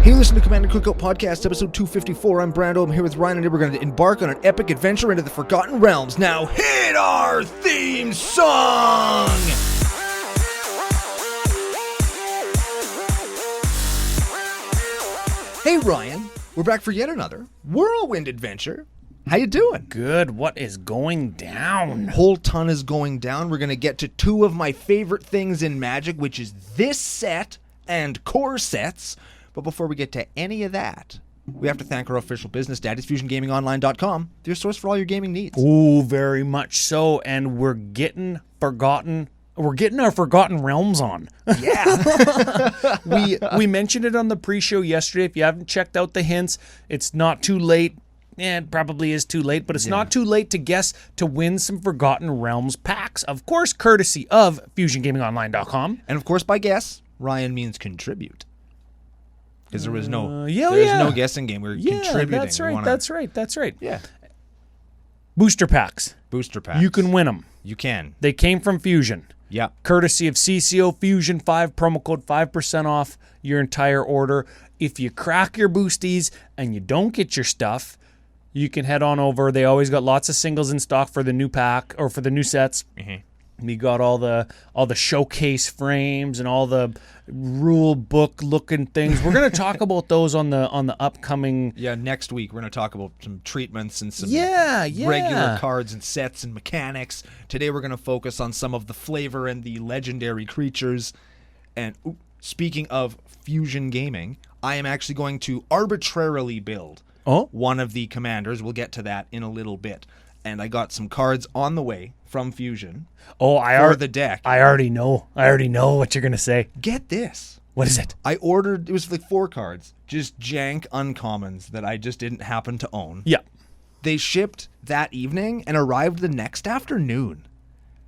Hey, listen to Commander Cookout Podcast, episode 254. I'm Brando. I'm here with Ryan, and we're going to embark on an epic adventure into the Forgotten Realms. Now, hit our theme song! Hey, Ryan. We're back for yet another whirlwind adventure. How you doing? Good. What is going down? Whole ton is going down. We're going to get to two of my favorite things in Magic, which is this set and core sets. But before we get to any of that, we have to thank our official business, Daddy'sFusionGamingOnline.com, your source for all your gaming needs. Ooh, very much so. And we're getting our Forgotten Realms on. Yeah. We mentioned it on the pre-show yesterday. If you haven't checked out the hints, it's not too late. It probably is too late, but it's not too late to guess to win some Forgotten Realms packs. Of course, courtesy of FusionGamingOnline.com. And of course, by guess, Ryan means contribute. Because there was no no guessing game. We were contributing. That's right. Yeah. Booster packs. You can win them. You can. They came from Fusion. Yeah. Courtesy of CCO Fusion 5, promo code 5% off your entire order. If you crack your boosties and you don't get your stuff, you can head on over. They always got lots of singles in stock for the new pack or for the new sets. Mm-hmm. We got all the showcase frames and all the rule book looking things. We're going to talk about those on the upcoming. Yeah, next week we're going to talk about some treatments and some regular cards and sets and mechanics. Today we're going to focus on some of the flavor and the legendary creatures. And speaking of Fusion Gaming, I am actually going to arbitrarily build one of the commanders. We'll get to that in a little bit. And I got some cards on the way from Fusion for the deck. I already know what you're going to say. Get this. What is it? I ordered, it was like 4 cards, just jank uncommons that I just didn't happen to own. Yeah. They shipped that evening and arrived the next afternoon.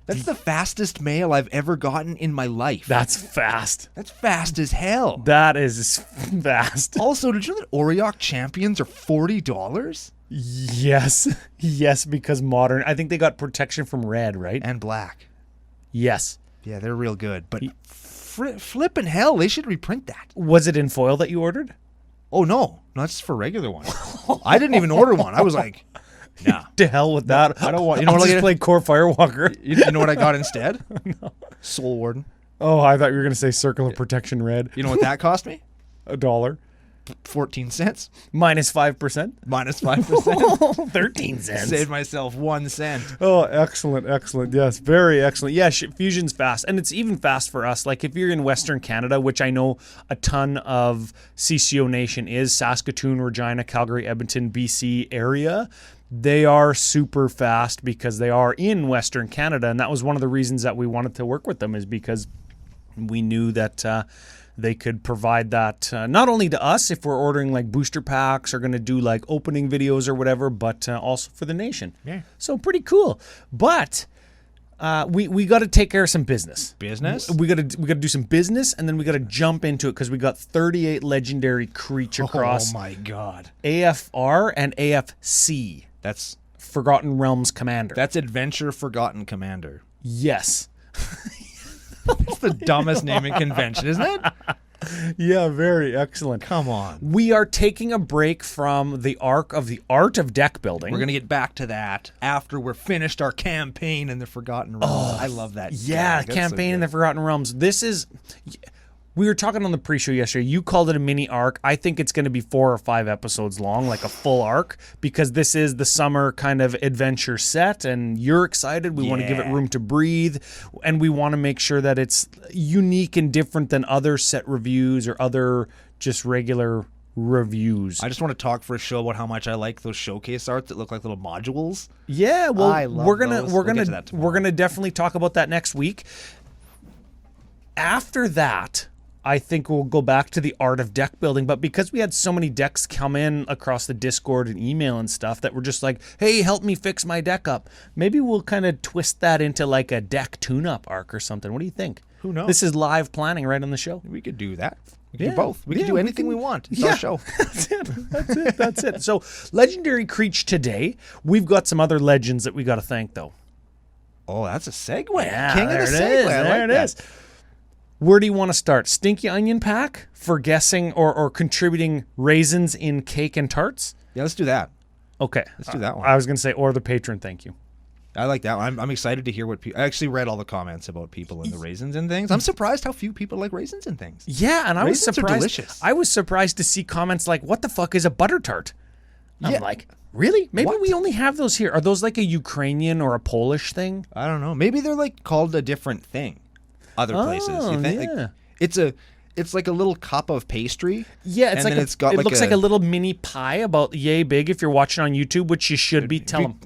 That's the fastest mail I've ever gotten in my life. That's fast. That's fast as hell. That is fast. Also, did you know that Oriok Champions are $40? Yes, because modern. I think they got protection from red, right? And black. Yes. Yeah, they're real good. But flippin' hell, they should reprint that. Was it in foil that you ordered? Oh, no. That's for regular one. I didn't even order one. I was like, nah. To hell with that. I don't want. You know I'll what just play Core Firewalker. You know what I got instead? No. Soul Warden. Oh, I thought you were going to say Circle of Protection red. You know what that cost me? $1. 14 cents. Minus 5%. Minus 5%. 13 cents. Saved myself 1 cent. Oh, excellent. Yes, very excellent. Yeah, Fusion's fast. And it's even fast for us. Like if you're in Western Canada, which I know a ton of CCO Nation is, Saskatoon, Regina, Calgary, Edmonton, BC area, they are super fast because they are in Western Canada. And that was one of the reasons that we wanted to work with them, is because we knew that they could provide that not only to us if we're ordering like booster packs or going to do like opening videos or whatever, but also for the nation. Yeah. So pretty cool. But we got to take care of some business. We got to do some business, and then we got to jump into it because we got 38 legendary creature across. Oh my god. AFR and AFC. That's Forgotten Realms Commander. That's Adventure Forgotten Commander. Yes. It's the dumbest naming convention, isn't it? Yeah, very excellent. Come on. We are taking a break from the arc of the art of deck building. We're going to get back to that after we're finished our campaign in the Forgotten Realms. Oh, I love that. Yeah, campaign in the Forgotten Realms. We were talking on the pre-show yesterday. You called it a mini arc. I think it's going to be 4 or 5 episodes long, like a full arc, because this is the summer kind of adventure set, and you're excited. We want to give it room to breathe, and we want to make sure that it's unique and different than other set reviews or other just regular reviews. I just want to talk for a show about how much I like those showcase arts that look like little modules. Yeah, well, we're gonna definitely talk about that next week. After that, I think we'll go back to the art of deck building, but because we had so many decks come in across the Discord and email and stuff that were just like, hey, help me fix my deck up, maybe we'll kind of twist that into like a deck tune-up arc or something. What do you think? Who knows? This is live planning right on the show. We could do that. We can do both. We can do anything we want. It's our show. That's it. So, legendary creature today. We've got some other legends that we got to thank, though. Oh, that's a segue. Yeah, King of the segue. There it is. Where do you want to start? Stinky onion pack for guessing or contributing raisins in cake and tarts? Yeah, let's do that. Okay. Let's do that one. I was going to say, or the patron, thank you. I like that one. I'm excited to hear what people... I actually read all the comments about people and the raisins and things. I'm surprised how few people like raisins and things. Yeah, and I was Raisins are surprised. delicious. I was surprised to see comments like, what the fuck is a butter tart? I'm Yeah. like, really? Maybe What? we only have those here. Are those like a Ukrainian or a Polish thing? I don't know. Maybe they're like called a different thing other places. You think? yeah. Like, it's like a little cup of pastry. Yeah, it's and like then it's got it like looks like a little mini pie about yay big if you're watching on YouTube, which you should be. Tell them.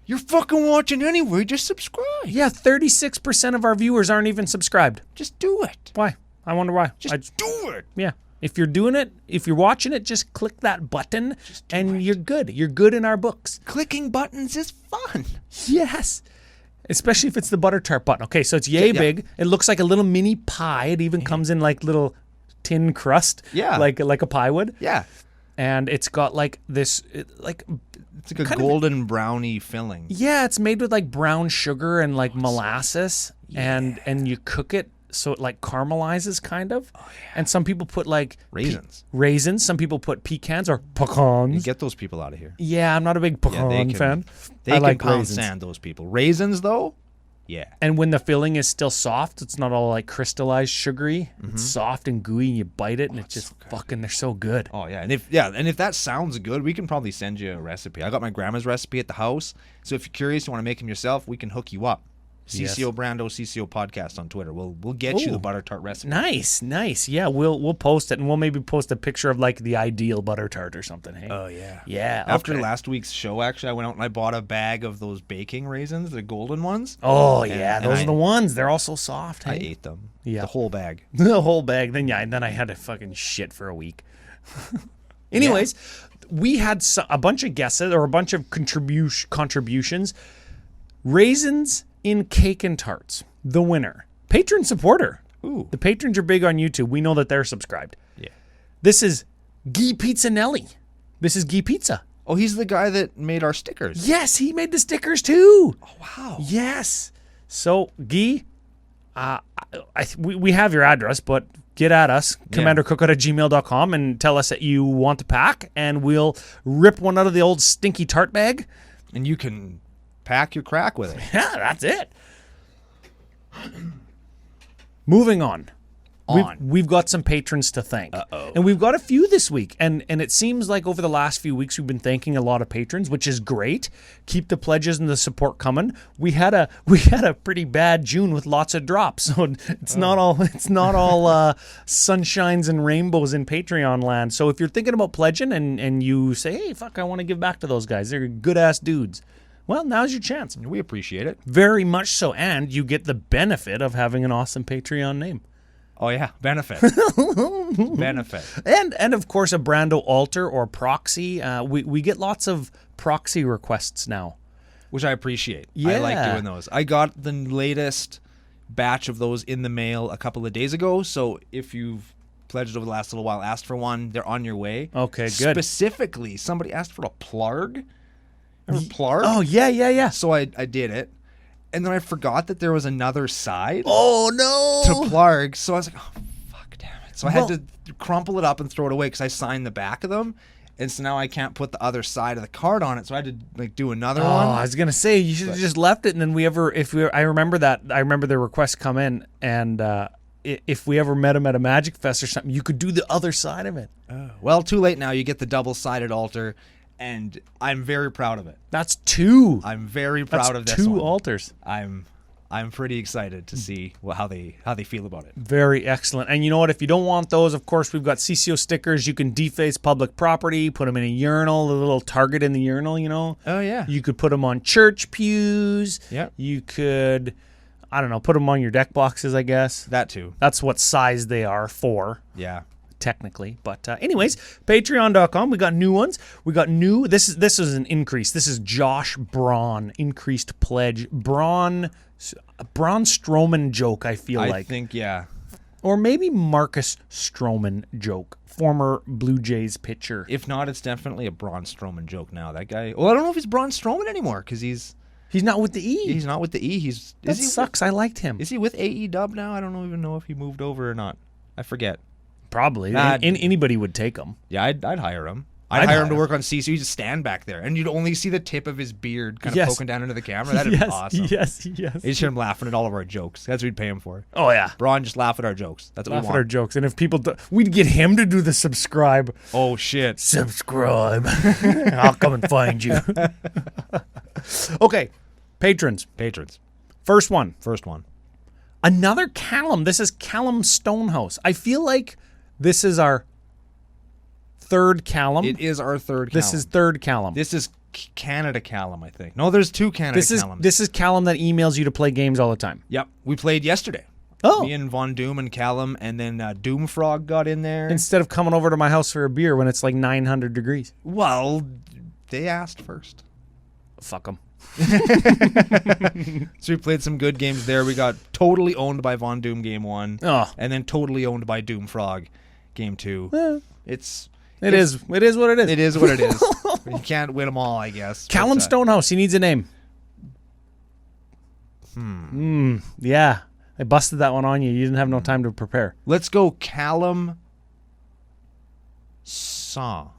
You're fucking watching anyway. Just subscribe. Yeah, 36% of our viewers aren't even subscribed. Just do it. Why? I wonder why. Just do it. Yeah. If you're doing it, if you're watching it, just click that button and you're good. You're good in our books. Clicking buttons is fun. Yes. Especially if it's the butter tart button. Okay, so it's yay Yeah. big. It looks like a little mini pie. It even comes in like little tin crust. Yeah. Like a pie would. Yeah. And it's got like this, like... It's like a kind of- golden brownie filling. Yeah, it's made with like brown sugar and like molasses, and you cook it so it like caramelizes kind of. And some people put like Raisins. raisins. Some people put pecans or You pecans. get those people out of here. Yeah, I'm not a big pecan fan. They I can like pound raisins. sand those people. Raisins though, yeah. And when the filling is still soft, it's not all like crystallized sugary. It's soft and gooey, and you bite it, and it's just fucking. They're so good. Oh yeah, and if that sounds good, we can probably send you a recipe. I got my grandma's recipe at the house, so if you're curious, you want to make them yourself, we can hook you up. Yes. CCO Brando, CCO Podcast on Twitter. We'll get you Ooh. the butter tart recipe. Nice. Yeah, we'll post it, and we'll maybe post a picture of like the ideal butter tart or something. Hey. Oh yeah. Yeah. After okay. last week's show, actually, I went out and I bought a bag of those baking raisins, the golden ones. Oh yeah, and those I- are the ones. They're all so soft. I Hey? ate them. Yeah. The whole bag. The whole bag. Then I had to fucking shit for a week. Anyways, we had a bunch of guesses or a bunch of contributions. Raisins in cake and tarts. The winner. Patron supporter. Ooh. The patrons are big on YouTube. We know that they're subscribed. Yeah. This is Guy Pizzanelli. This is Guy Pizza. Oh, he's the guy that made our stickers. Yes, he made the stickers too. Oh, wow. Yes. So, Guy, we have your address, but get at us, commandercookout@gmail.com, and tell us that you want to pack, and we'll rip one out of the old stinky tart bag. And you can pack your crack with it. Yeah, that's it. Moving on. We've got some patrons to thank. And we've got a few this week. And it seems like over the last few weeks we've been thanking a lot of patrons, which is great. Keep the pledges and the support coming. We had a pretty bad June with lots of drops. So it's not all sunshines and rainbows in Patreon land. So if you're thinking about pledging and you say, "Hey, fuck, I want to give back to those guys. They're good ass dudes." Well, now's your chance. We appreciate it. Very much so, and you get the benefit of having an awesome Patreon name. Oh yeah, benefit. Benefit. And of course a Brando altar or proxy. We get lots of proxy requests now. Which I appreciate. I like Yeah. doing those. I got the latest batch of those in the mail a couple of days ago, so if you've pledged over the last little while, asked for one, they're on your way. Okay, good. Specifically, somebody asked for a plug. Remember plug? Oh yeah. So I did it. And then I forgot that there was another side Oh no. to plug. So I was like, oh, fuck, damn it. So I had to crumple it up and throw it away because I signed the back of them. And so now I can't put the other side of the card on it. So I had to do another Oh, one. I was gonna say you should have just left it, and then I remember the request come in, and if we ever met him at a Magic Fest or something, you could do the other side of it. Well, too late now. You get the double-sided altar, and I'm very proud of it. That's two. I'm very proud of this two one. altars. I'm pretty excited to see how they feel about it. Very excellent. And you know what? If you don't want those, of course, we've got CCO stickers. You can deface public property, put them in a urinal, a little target in the urinal, you know. Oh, yeah. You could put them on church pews. Yeah. You could, I don't know, put them on your deck boxes, I guess. That too. That's what size they are for. Yeah. Technically, but anyways, patreon.com, we got new ones. We got new, this is an increase. This is Josh Braun, increased pledge. Braun Strowman joke, I feel like. I think, yeah. Or maybe Marcus Stroman joke, former Blue Jays pitcher. If not, it's definitely a Braun Strowman joke now. That guy, well, I don't know if he's Braun Strowman anymore because he's He's not with the E. He's not with the E. That sucks. I liked him. Is he with AEW now? I don't even know if he moved over or not. I forget. Probably. Anybody would take him. Yeah, I'd hire him. I'd hire him to work on CCO. He'd just stand back there, and you'd only see the tip of his beard kind of poking down into the camera. That'd be awesome. Yes. You just hear him laughing at all of our jokes. That's what we'd pay him for. Oh, yeah. Braun, just laugh at our jokes. That's what we want. Laugh at our jokes. And if people... we'd get him to do the subscribe. Oh, shit. Subscribe. I'll come and find you. Okay. Patrons. First one. Another Callum. This is Callum Stonehouse. I feel like this is our third Callum. It is our third Callum. This is third Callum. This is Canada Callum, I think. No, there's two Canada Callums. This is Callum that emails you to play games all the time. Yep. We played yesterday. Oh. Me and Von Doom and Callum, and then Doomfrog got in there. Instead of coming over to my house for a beer when it's like 900 degrees. Well, they asked first. Fuck them. So we played some good games there. We got totally owned by Von Doom game 1. Oh. And then totally owned by Doomfrog game 2. It is what it is. It is what it is. You can't win them all, I guess. Callum Stonehouse, he needs a name. Yeah. I busted that one on you. You didn't have no time to prepare. Let's go Callum Son.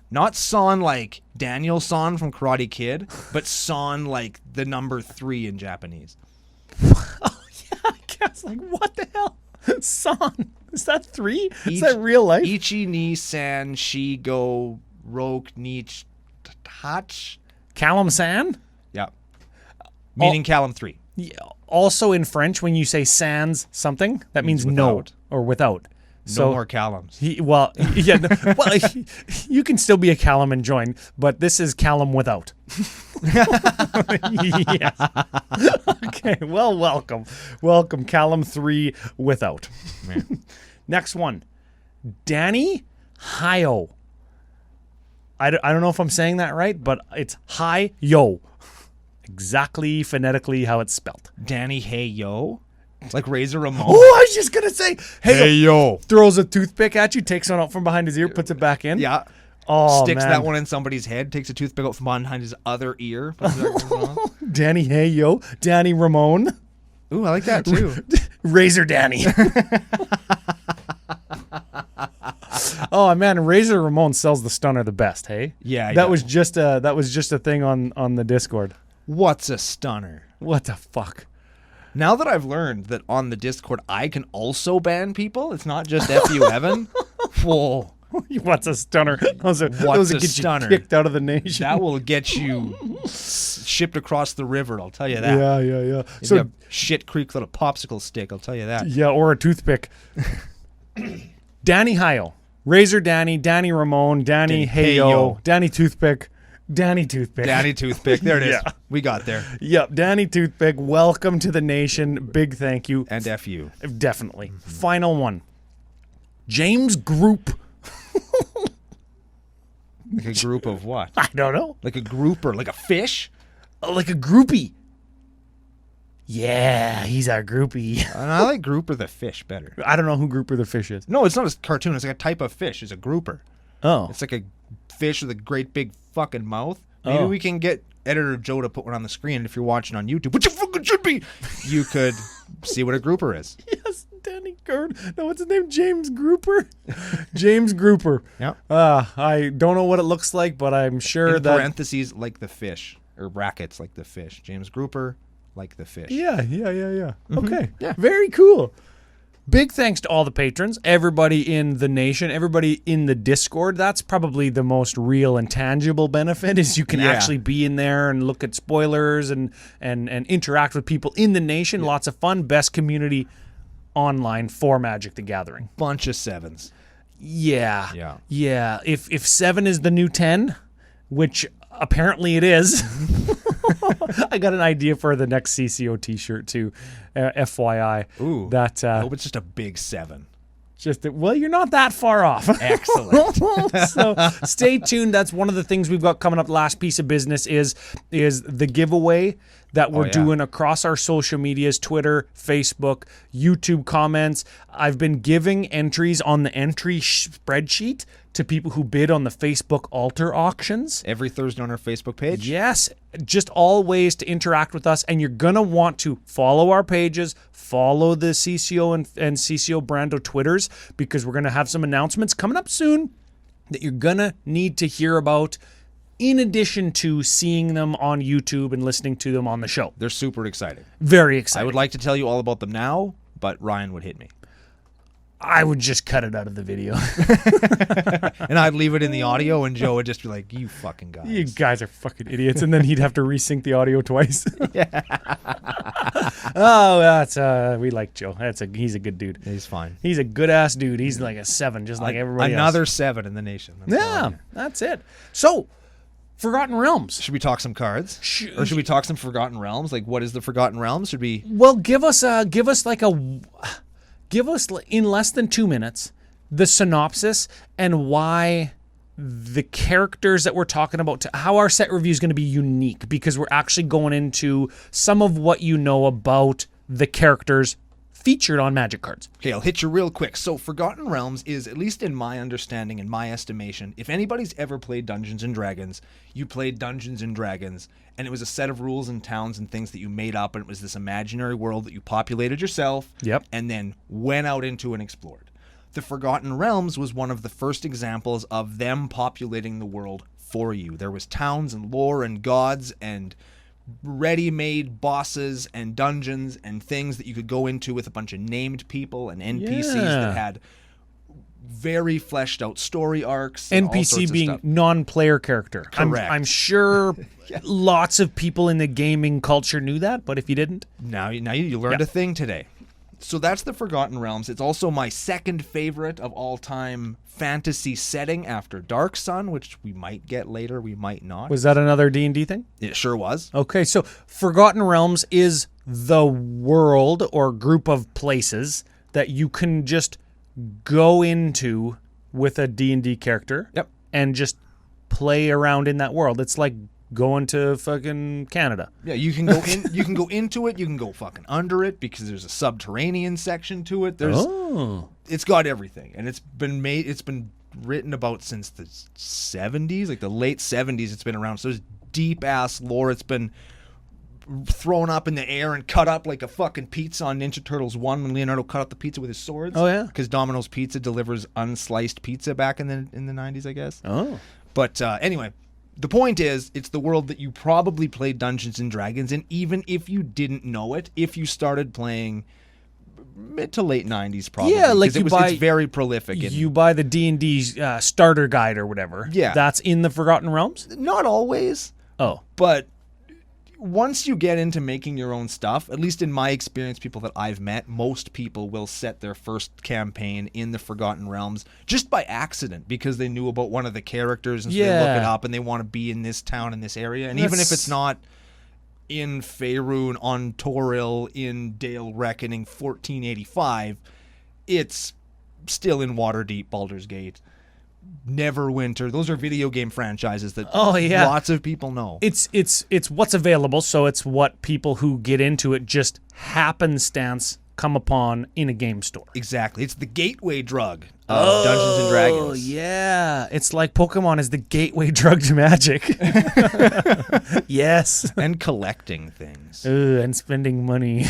Not Son like Daniel Son from Karate Kid, but Son like the number 3 in Japanese. Oh, yeah. I guess. Like, what the hell? Son. Is that 3? Is that real life? Ichi ni san shi go rok ni hach. Callum San? Yeah. Meaning Callum 3. Yeah. Also in French, when you say sans something, that means no or without. No more Callums. You can still be a Callum and join, but this is Callum without. Yes. Okay, well, welcome, Callum 3 without. Next one, Danny Hyo. I don't know if I'm saying that right, but it's Hi-Yo. Exactly phonetically how it's spelled. Danny Hey Yo? Like Razor Ramon? Oh, I was just going to say, Hey Yo. Throws a toothpick at you, takes one out from behind his ear, puts it back in. Yeah. Oh, Sticks man. that one in somebody's head, takes a toothpick out from behind his other ear. Danny Hey Yo. Danny Ramon. Ooh, I like that too. Razor Danny. Oh man, Razor Ramon sells the stunner the best, hey? Yeah, that was just a thing on the Discord. What's a stunner? What the fuck? Now that I've learned that on the Discord I can also ban people, it's not just FU Evan. Whoa. What's a stunner? Those What's a stunner? You kicked out of the nation. That will get you shipped across the river, I'll tell you that. Yeah. So a shit creek little popsicle stick, I'll tell you that. Yeah, or a toothpick. Danny Hyo. Razor Danny, Danny Ramon, Danny Heyo, Danny Toothpick. Danny Toothpick. There it is. Yeah. We got there. Yep. Danny Toothpick. Welcome to the nation. Big thank you. And FU. Definitely. Mm-hmm. Final one. James Group. Like a group of what? I don't know. Like a grouper, like a fish? Like a groupie. Yeah, he's our groupie. I like grouper the fish better. I don't know who Grouper the fish is. No, it's not a cartoon. It's like a type of fish. It's a grouper. Oh. It's like a fish with a great big fucking mouth. Maybe we can get editor Joe to put one on the screen if you're watching on YouTube, which you fucking should be. You could see what a grouper is. Yes, Danny Gerd. No, what's his name? James Grouper? James Grouper. Yeah. I don't know what it looks like, but I'm sure In that... parentheses, like the fish. Or brackets, like the fish. James Grouper, like the fish. Yeah. Mm-hmm. Okay. Yeah. Very cool. Big thanks to all the patrons, everybody in the nation, everybody in the Discord. That's probably the most real and tangible benefit is you can actually be in there and look at spoilers and interact with people in the nation. Yeah. Lots of fun. Best community online for Magic the Gathering. Bunch of 7s. Yeah. If 7 is the new 10, which apparently it is. I got an idea for the next CCO t-shirt too. FYI. Ooh. That I hope it's just a big 7. Well, you're not that far off. Excellent. So stay tuned. That's one of the things we've got coming up. Last piece of business is the giveaway that we're yeah. doing across our social medias, Twitter, Facebook, YouTube comments. I've been giving entries on the entry spreadsheet to people who bid on the Facebook altar auctions. Every Thursday on our Facebook page. Yes, just all ways to interact with us. And you're going to want to follow our pages, follow the CCO and CCO Brando Twitters, because we're going to have some announcements coming up soon that you're going to need to hear about, in addition to seeing them on YouTube and listening to them on the show. They're super exciting. Very exciting. I would like to tell you all about them now, but Ryan would hit me. I would just cut it out of the video. And I'd leave it in the audio, and Joe would just be like, you fucking guys. You guys are fucking idiots. And then he'd have to resync the audio twice. Oh, that's we like Joe. He's a good dude. He's fine. He's a good ass dude. He's like a 7, just like everybody Another else. 7 in the nation. That's That's it. So, Forgotten Realms. Should we talk some cards? Or should we talk some Forgotten Realms? Like, what is the Forgotten Realms? Should we... Well, give us in less than 2 minutes the synopsis and why the characters that we're talking about, how our set review is going to be unique, because we're actually going into some of what you know about the characters featured on Magic cards. Okay, I'll hit you real quick. So Forgotten Realms is, at least in my understanding and my estimation, if anybody's ever played Dungeons & Dragons, you played Dungeons & Dragons, and it was a set of rules and towns and things that you made up, and it was this imaginary world that you populated yourself, and then went out into and explored. The Forgotten Realms was one of the first examples of them populating the world for you. There was towns and lore and gods and ready-made bosses and dungeons and things that you could go into with a bunch of named people and NPCs that had very fleshed out story arcs. And all sorts NPC of being stuff. non-player character. Correct. I'm sure lots of people in the gaming culture knew that, but if you didn't, Now you learned a thing today. So that's the Forgotten Realms. It's also my second favorite of all time fantasy setting after Dark Sun, which we might get later, we might not. was that another D&D thing? It sure was. Okay, so Forgotten Realms is the world or group of places that you can just go into with a D&D character and just play around in that world. It's like going to fucking Canada. Yeah, you can go in. You can go into it. You can go fucking under it because there's a subterranean section to it. It's got everything, and it's been written about since the 70s, like the late 70s. It's been around. So there's deep ass lore. It's been thrown up in the air and cut up like a fucking pizza on Ninja Turtles 1 when Leonardo cut up the pizza with his swords. Oh yeah, because Domino's Pizza delivers unsliced pizza back in the 90s, I guess. Oh, but anyway. The point is, it's the world that you probably played Dungeons & Dragons in, even if you didn't know it, if you started playing mid to late 90s probably. Yeah, like it's very prolific. You buy the D&D starter guide or whatever. Yeah. That's in the Forgotten Realms? Not always. Oh. But once you get into making your own stuff, at least in my experience, people that I've met, most people will set their first campaign in the Forgotten Realms just by accident because they knew about one of the characters and so they look it up and they want to be in this town, in this area. And even if it's not in Faerun, on Toril, in Dale Reckoning 1485, it's still in Waterdeep, Baldur's Gate, Neverwinter. Those are video game franchises that lots of people know. It's what's available, so it's what people who get into it just happenstance come upon in a game store. Exactly. It's the gateway drug of Dungeons and Dragons. Oh, yeah. It's like Pokemon is the gateway drug to Magic. Yes. And collecting things. And spending money.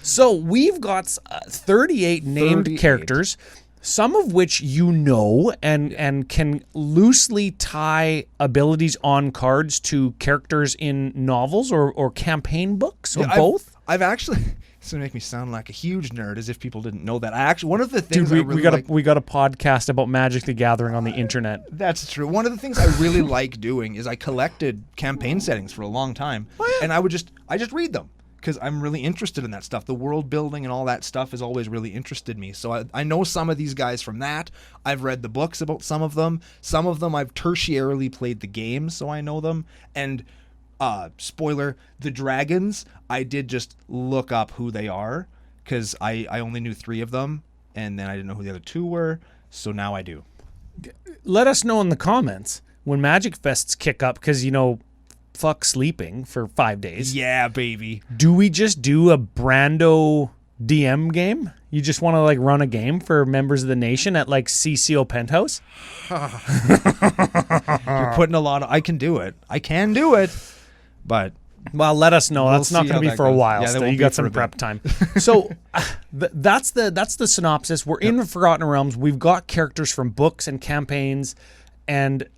So we've got 38 named characters, some of which you know and can loosely tie abilities on cards to characters in novels or campaign books or both. I've actually... It's going to make me sound like a huge nerd, as if people didn't know that. One of the things we got a podcast about Magic the Gathering on the internet. That's true. One of the things I really like doing is I collected campaign settings for a long time, and I just read them because I'm really interested in that stuff. The world building and all that stuff has always really interested me. So I know some of these guys from that. I've read the books about some of them. Some of them I've tertiarily played the game, so I know them. And spoiler, the dragons, I did just look up who they are because I only knew 3 of them, and then I didn't know who the other 2 were, so now I do. Let us know in the comments when Magic Fests kick up, because, fuck sleeping for 5 days. Yeah, baby. Do we just do a Brando DM game? You just want to like run a game for members of the nation at like CCO Penthouse? You're putting a lot of... I can do it. But... Well, let us know. We'll That's not see going to how be that for a goes. while. Yeah, that So won't you be got for some a bit. prep time. So that's the synopsis. We're in Forgotten Realms. We've got characters from books and campaigns. And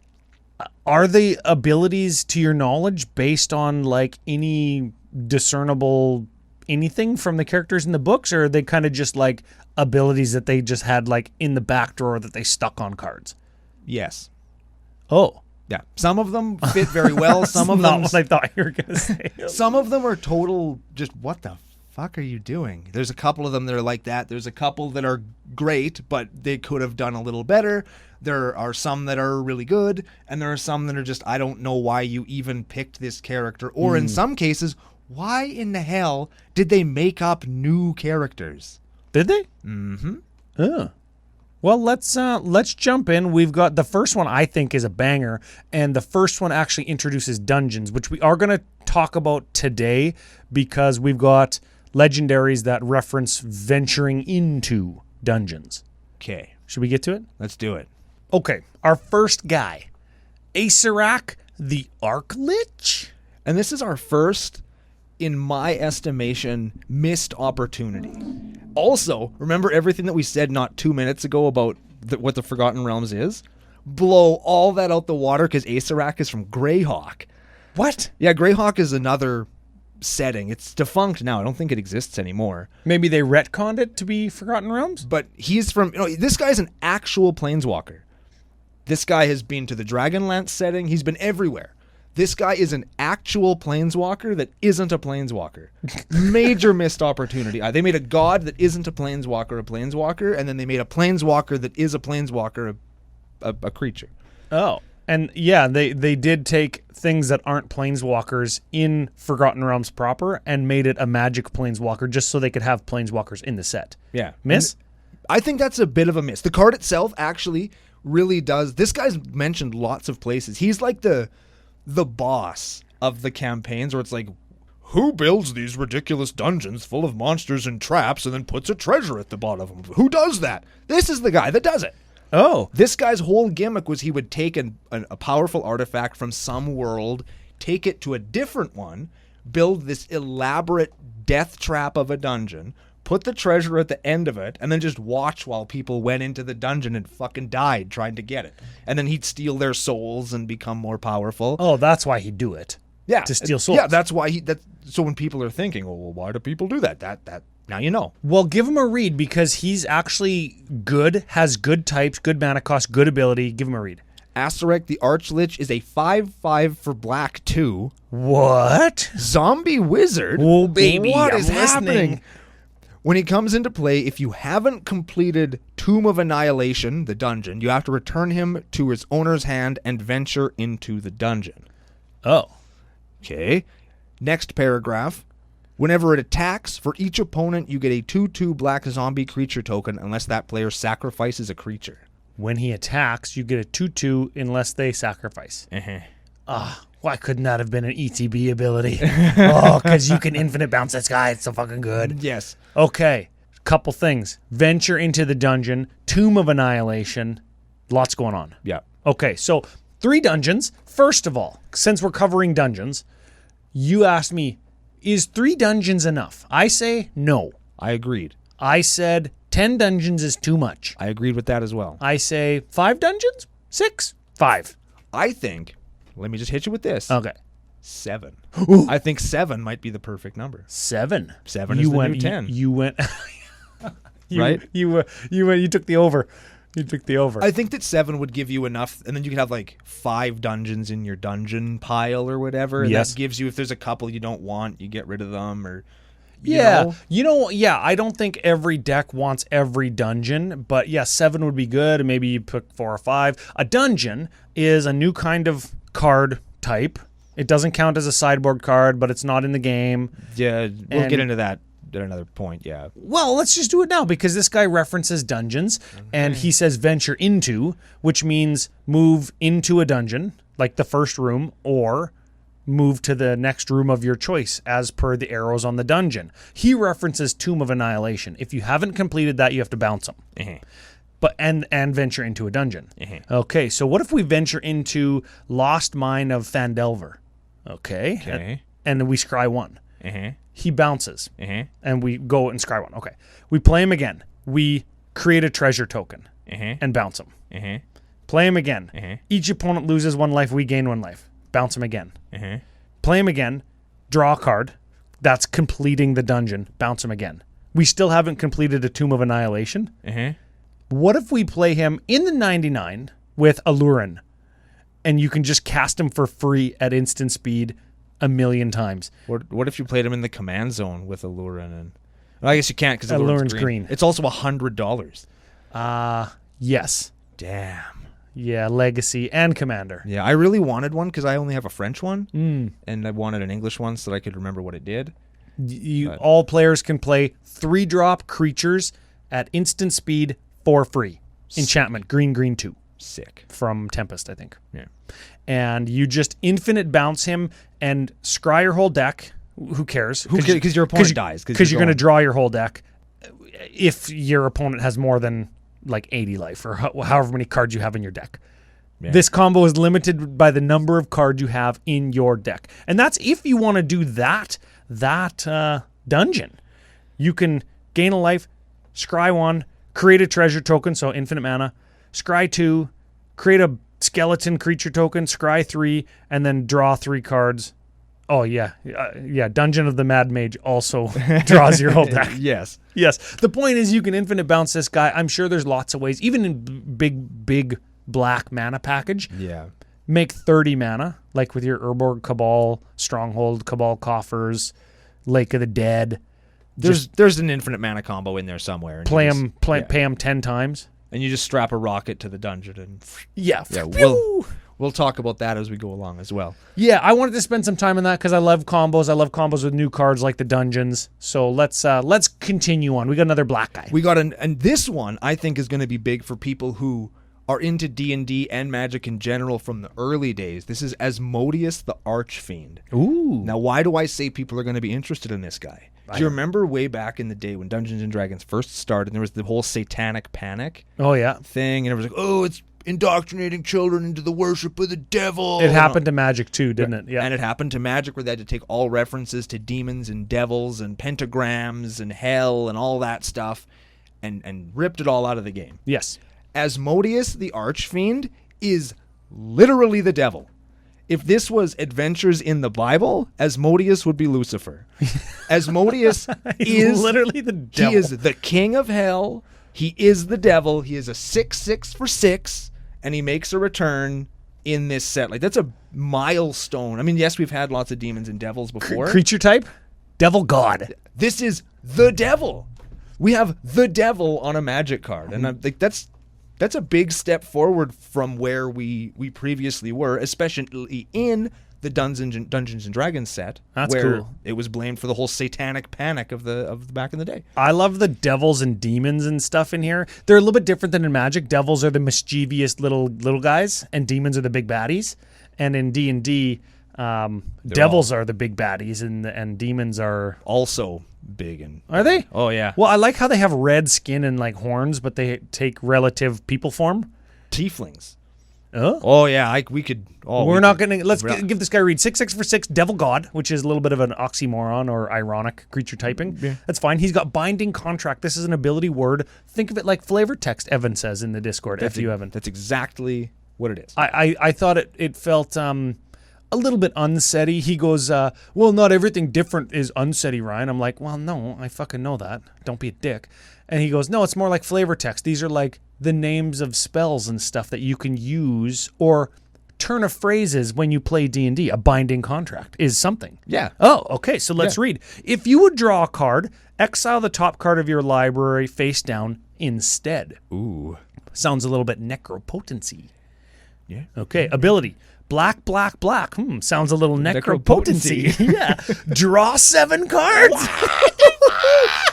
are the abilities, to your knowledge, based on like any discernible anything from the characters in the books, or are they kind of just like abilities that they just had like in the back drawer that they stuck on cards? Yes. Oh. Yeah. Some of them fit very well. Some of Not them... what I thought you were going to say. Some of them are total just, what the fuck are you doing? There's a couple of them that are like that. There's a couple that are great, but they could have done a little better. There are some that are really good, and there are some that are just, I don't know why you even picked this character. Or in some cases, why in the hell did they make up new characters? Did they? Mm-hmm. Oh. Well, let's jump in. We've got the first one I think is a banger, and the first one actually introduces dungeons, which we are going to talk about today because we've got legendaries that reference venturing into dungeons. Okay. Should we get to it? Let's do it. Okay, our first guy, Acerak the Archlich. And this is our first, in my estimation, missed opportunity. Also, remember everything that we said not 2 minutes ago about what the Forgotten Realms is? Blow all that out the water because Acerak is from Greyhawk. What? Yeah, Greyhawk is another setting. It's defunct now. I don't think it exists anymore. Maybe they retconned it to be Forgotten Realms? But he's from... this guy's an actual planeswalker. This guy has been to the Dragonlance setting. He's been everywhere. This guy is an actual planeswalker that isn't a planeswalker. Major missed opportunity. They made a god that isn't a planeswalker, and then they made a planeswalker that is a planeswalker, a creature. Oh. And yeah, they did take things that aren't planeswalkers in Forgotten Realms proper and made it a magic planeswalker just so they could have planeswalkers in the set. Yeah. Miss? I think that's a bit of a miss. The card itself actually really does... This guy's mentioned lots of places. He's like the boss of the campaigns where it's like, who builds these ridiculous dungeons full of monsters and traps and then puts a treasure at the bottom of them? Who does that? This is the guy that does it. Oh. This guy's whole gimmick was he would take a powerful artifact from some world, take it to a different one, build this elaborate death trap of a dungeon, put the treasure at the end of it, and then just watch while people went into the dungeon and fucking died trying to get it. And then he'd steal their souls and become more powerful. Oh, that's why he'd do it. Yeah. To steal souls. Yeah, that's why so when people are thinking, well, why do people do that? That now you know. Well, give him a read because he's actually good, has good types, good mana cost, good ability. Give him a read. Asterek the Archlich is a 5/5 for black 2. What? Zombie wizard? Oh, baby, What I'm is happening? listening. When he comes into play, if you haven't completed Tomb of Annihilation, the dungeon, you have to return him to his owner's hand and venture into the dungeon. Oh. Okay. Next paragraph. Whenever it attacks, for each opponent, you get a 2/2 black zombie creature token unless that player sacrifices a creature. When he attacks, you get a 2/2 unless they sacrifice. Why couldn't that have been an ETB ability? Oh, because you can infinite bounce this guy. It's so fucking good. Yes. Okay. Couple things. Venture into the dungeon. Tomb of Annihilation. Lots going on. Yeah. Okay, so 3 dungeons. First of all, since we're covering dungeons, you asked me, is 3 dungeons enough? I say no. I agreed. I said 10 dungeons is too much. I agreed with that as well. I say 5 dungeons? 6? 5. I think, let me just hit you with this. Okay. 7. I think 7 might be the perfect number. 7. 7 is the new 10. You went... Right? You took the over. You took the over. I think that 7 would give you enough, and then you can have like 5 dungeons in your dungeon pile or whatever. And Yes. that gives you, if there's a couple you don't want, you get rid of them or... Yeah. I don't think every deck wants every dungeon, but yeah, 7 would be good, and maybe you pick 4 or 5. A dungeon is a new kind of card type. It doesn't count as a sideboard card, but it's not in the game. Yeah, we'll And- get into that at another point, yeah. Well, let's just do it now because this guy references dungeons, and he says venture into, which means move into a dungeon, like the first room, or move to the next room of your choice as per the arrows on the dungeon. He references Tomb of Annihilation. If you haven't completed that, you have to bounce them. But and venture into a dungeon. Okay, so what if we venture into Lost Mine of Phandelver? Okay. And we scry 1. He bounces. And we go and scry 1. Okay. We play him again. We create a treasure token and bounce him. Play him again. Each opponent loses 1 life. We gain 1 life. Bounce him again. Play him again. Draw a card. That's completing the dungeon. Bounce him again. We still haven't completed a Tomb of Annihilation. What if we play him in the 99 with Allurin, and you can just cast him for free at instant speed 1,000,000 times? What if you played him in the command zone with Allurin? And well, I guess you can't because Allurin's green. It's also $100. Yes. Damn. Yeah, Legacy and Commander. Yeah, I really wanted one because I only have a French one, and I wanted an English one so that I could remember what it did. All players can play 3-drop creatures at instant speed for free. Enchantment, green 2. Sick. From Tempest, I think. Yeah. And you just infinite bounce him and scry your whole deck. Who cares? Because your opponent dies. Because you're going to draw your whole deck if your opponent has more than like 80 life or however many cards you have in your deck. Yeah. This combo is limited by the number of cards you have in your deck. And that's if you want to do that dungeon. You can gain a life, scry 1, create a treasure token, so infinite mana, scry 2, create a skeleton creature token, scry 3, and then draw 3 cards. Oh, yeah. Dungeon of the Mad Mage also draws your whole deck. Yes. The point is you can infinite bounce this guy. I'm sure there's lots of ways. Even in big black mana package. Yeah. Make 30 mana, like with your Urborg Cabal, Stronghold, Cabal Coffers, Lake of the Dead. There's an infinite mana combo in there somewhere. And pay him 10 times. And you just strap a rocket to the dungeon. And we'll talk about that as we go along as well. Yeah, I wanted to spend some time on that because I love combos. I love combos with new cards like the dungeons. So let's continue on. We got another black guy. We got and this one I think is going to be big for people who are into D&D and Magic in general from the early days. This is Asmodeus the Archfiend. Ooh. Now, why do I say people are going to be interested in this guy? Do you remember way back in the day when Dungeons & Dragons first started, and there was the whole satanic panic thing, and it was like, oh, it's indoctrinating children into the worship of the devil. It happened to Magic too, didn't it? Yeah. And it happened to Magic where they had to take all references to demons and devils and pentagrams and hell and all that stuff and ripped it all out of the game. Yes. Asmodeus the Archfiend is literally the devil. If this was Adventures in the Bible, Asmodeus would be Lucifer. Asmodeus is literally the devil. He is the king of hell. He is the devil. He is a 6/6 for 6, and he makes a return in this set. Like, that's a milestone. I mean, yes, we've had lots of demons and devils before. Creature type? Devil God. This is the devil. We have the devil on a Magic card, and I'm like, that's a big step forward from where we previously were, especially in the Dungeons and Dragons set. That's where cool. It was blamed for the whole satanic panic of the back in the day. I love the devils and demons and stuff in here. They're a little bit different than in Magic. Devils are the mischievous little guys, and demons are the big baddies. And in D&D, devils are the big baddies, and demons are also big. And are they? Oh yeah. Well, I like how they have red skin and like horns, but they take relative people form. Tieflings. Oh yeah, we could. Let's give this guy a read. 6/6 for 6, Devil God, which is a little bit of an oxymoron or ironic creature typing. Yeah. That's fine. He's got Binding Contract. This is an ability word. Think of it like flavor text. Evan says in the Discord. Evan. That's exactly what it is. I thought it felt a little bit unsetty. He goes, well, not everything different is unsetty, Ryan. I'm like, well, no, I fucking know that. Don't be a dick. And he goes, no, it's more like flavor text. These are like the names of spells and stuff that you can use or turn of phrases when you play D&D. A binding contract is something. Yeah. Oh, okay. So let's read. If you would draw a card, exile the top card of your library face down instead. Ooh. Sounds a little bit necropotency. Yeah. Okay. Ability. Black. Sounds a little necropotency. Yeah. Draw 7 cards.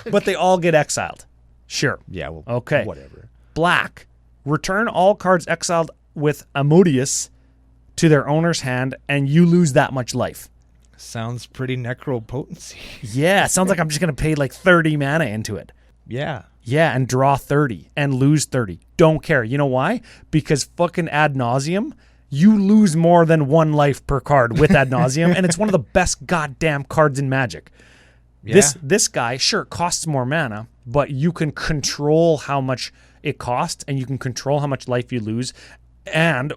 But they all get exiled. Sure. Yeah, well, okay. Whatever. Black. Return all cards exiled with Asmodeus to their owner's hand, and you lose that much life. Sounds pretty necropotency. Yeah, it sounds like I'm just going to pay like 30 mana into it. Yeah. Yeah, and draw 30 and lose 30. Don't care. You know why? Because fucking ad nauseum, you lose more than 1 life per card with ad nauseum, and it's one of the best goddamn cards in Magic. Yeah. This guy, sure, costs more mana, but you can control how much it costs, and you can control how much life you lose,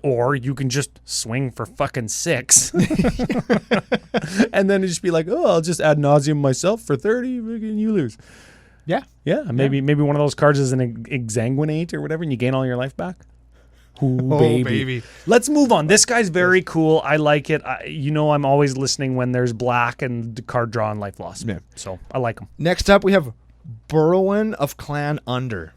or you can just swing for fucking 6. And then just be like, oh, I'll just ad nauseum myself for 30, and you lose. Yeah. Yeah, maybe one of those cards is an exsanguinate or whatever, and you gain all your life back. Ooh, baby. Let's move on. This guy's very cool. I like it. I'm always listening when there's black and the card draw and life loss. Yeah. So I like him. Next up, we have Burrowin of Clan Under.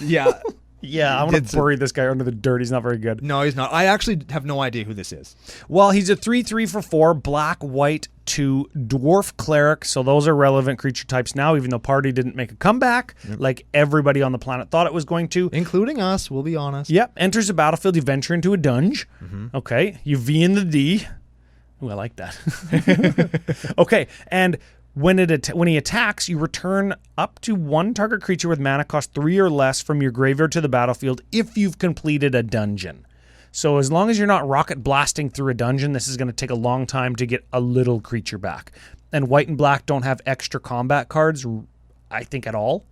Yeah. Yeah, I want to bury this guy under the dirt. He's not very good. No, he's not. I actually have no idea who this is. Well, he's a 3/3 for 4, black, white, 2, dwarf cleric. So those are relevant creature types now, even though Party didn't make a comeback like everybody on the planet thought it was going to. Including us, we'll be honest. Yep. Enters the battlefield, you venture into a dungeon. Okay. You V in the D. Ooh, I like that. Okay. And when he attacks, you return up to 1 target creature with mana cost 3 or less from your graveyard to the battlefield if you've completed a dungeon. So as long as you're not rocket blasting through a dungeon, this is going to take a long time to get a little creature back. And white and black don't have extra combat cards, I think, at all.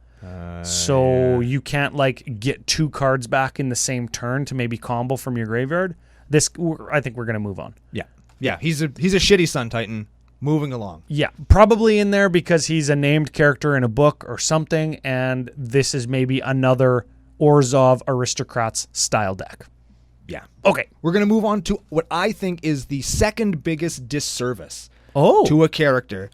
So you can't get 2 cards back in the same turn to maybe combo from your graveyard. I think we're going to move on. Yeah. He's a shitty Sun Titan. Moving along. Yeah, probably in there because he's a named character in a book or something, and this is maybe another Orzhov Aristocrats style deck. Yeah. Okay. We're going to move on to what I think is the second biggest disservice Oh. to a character,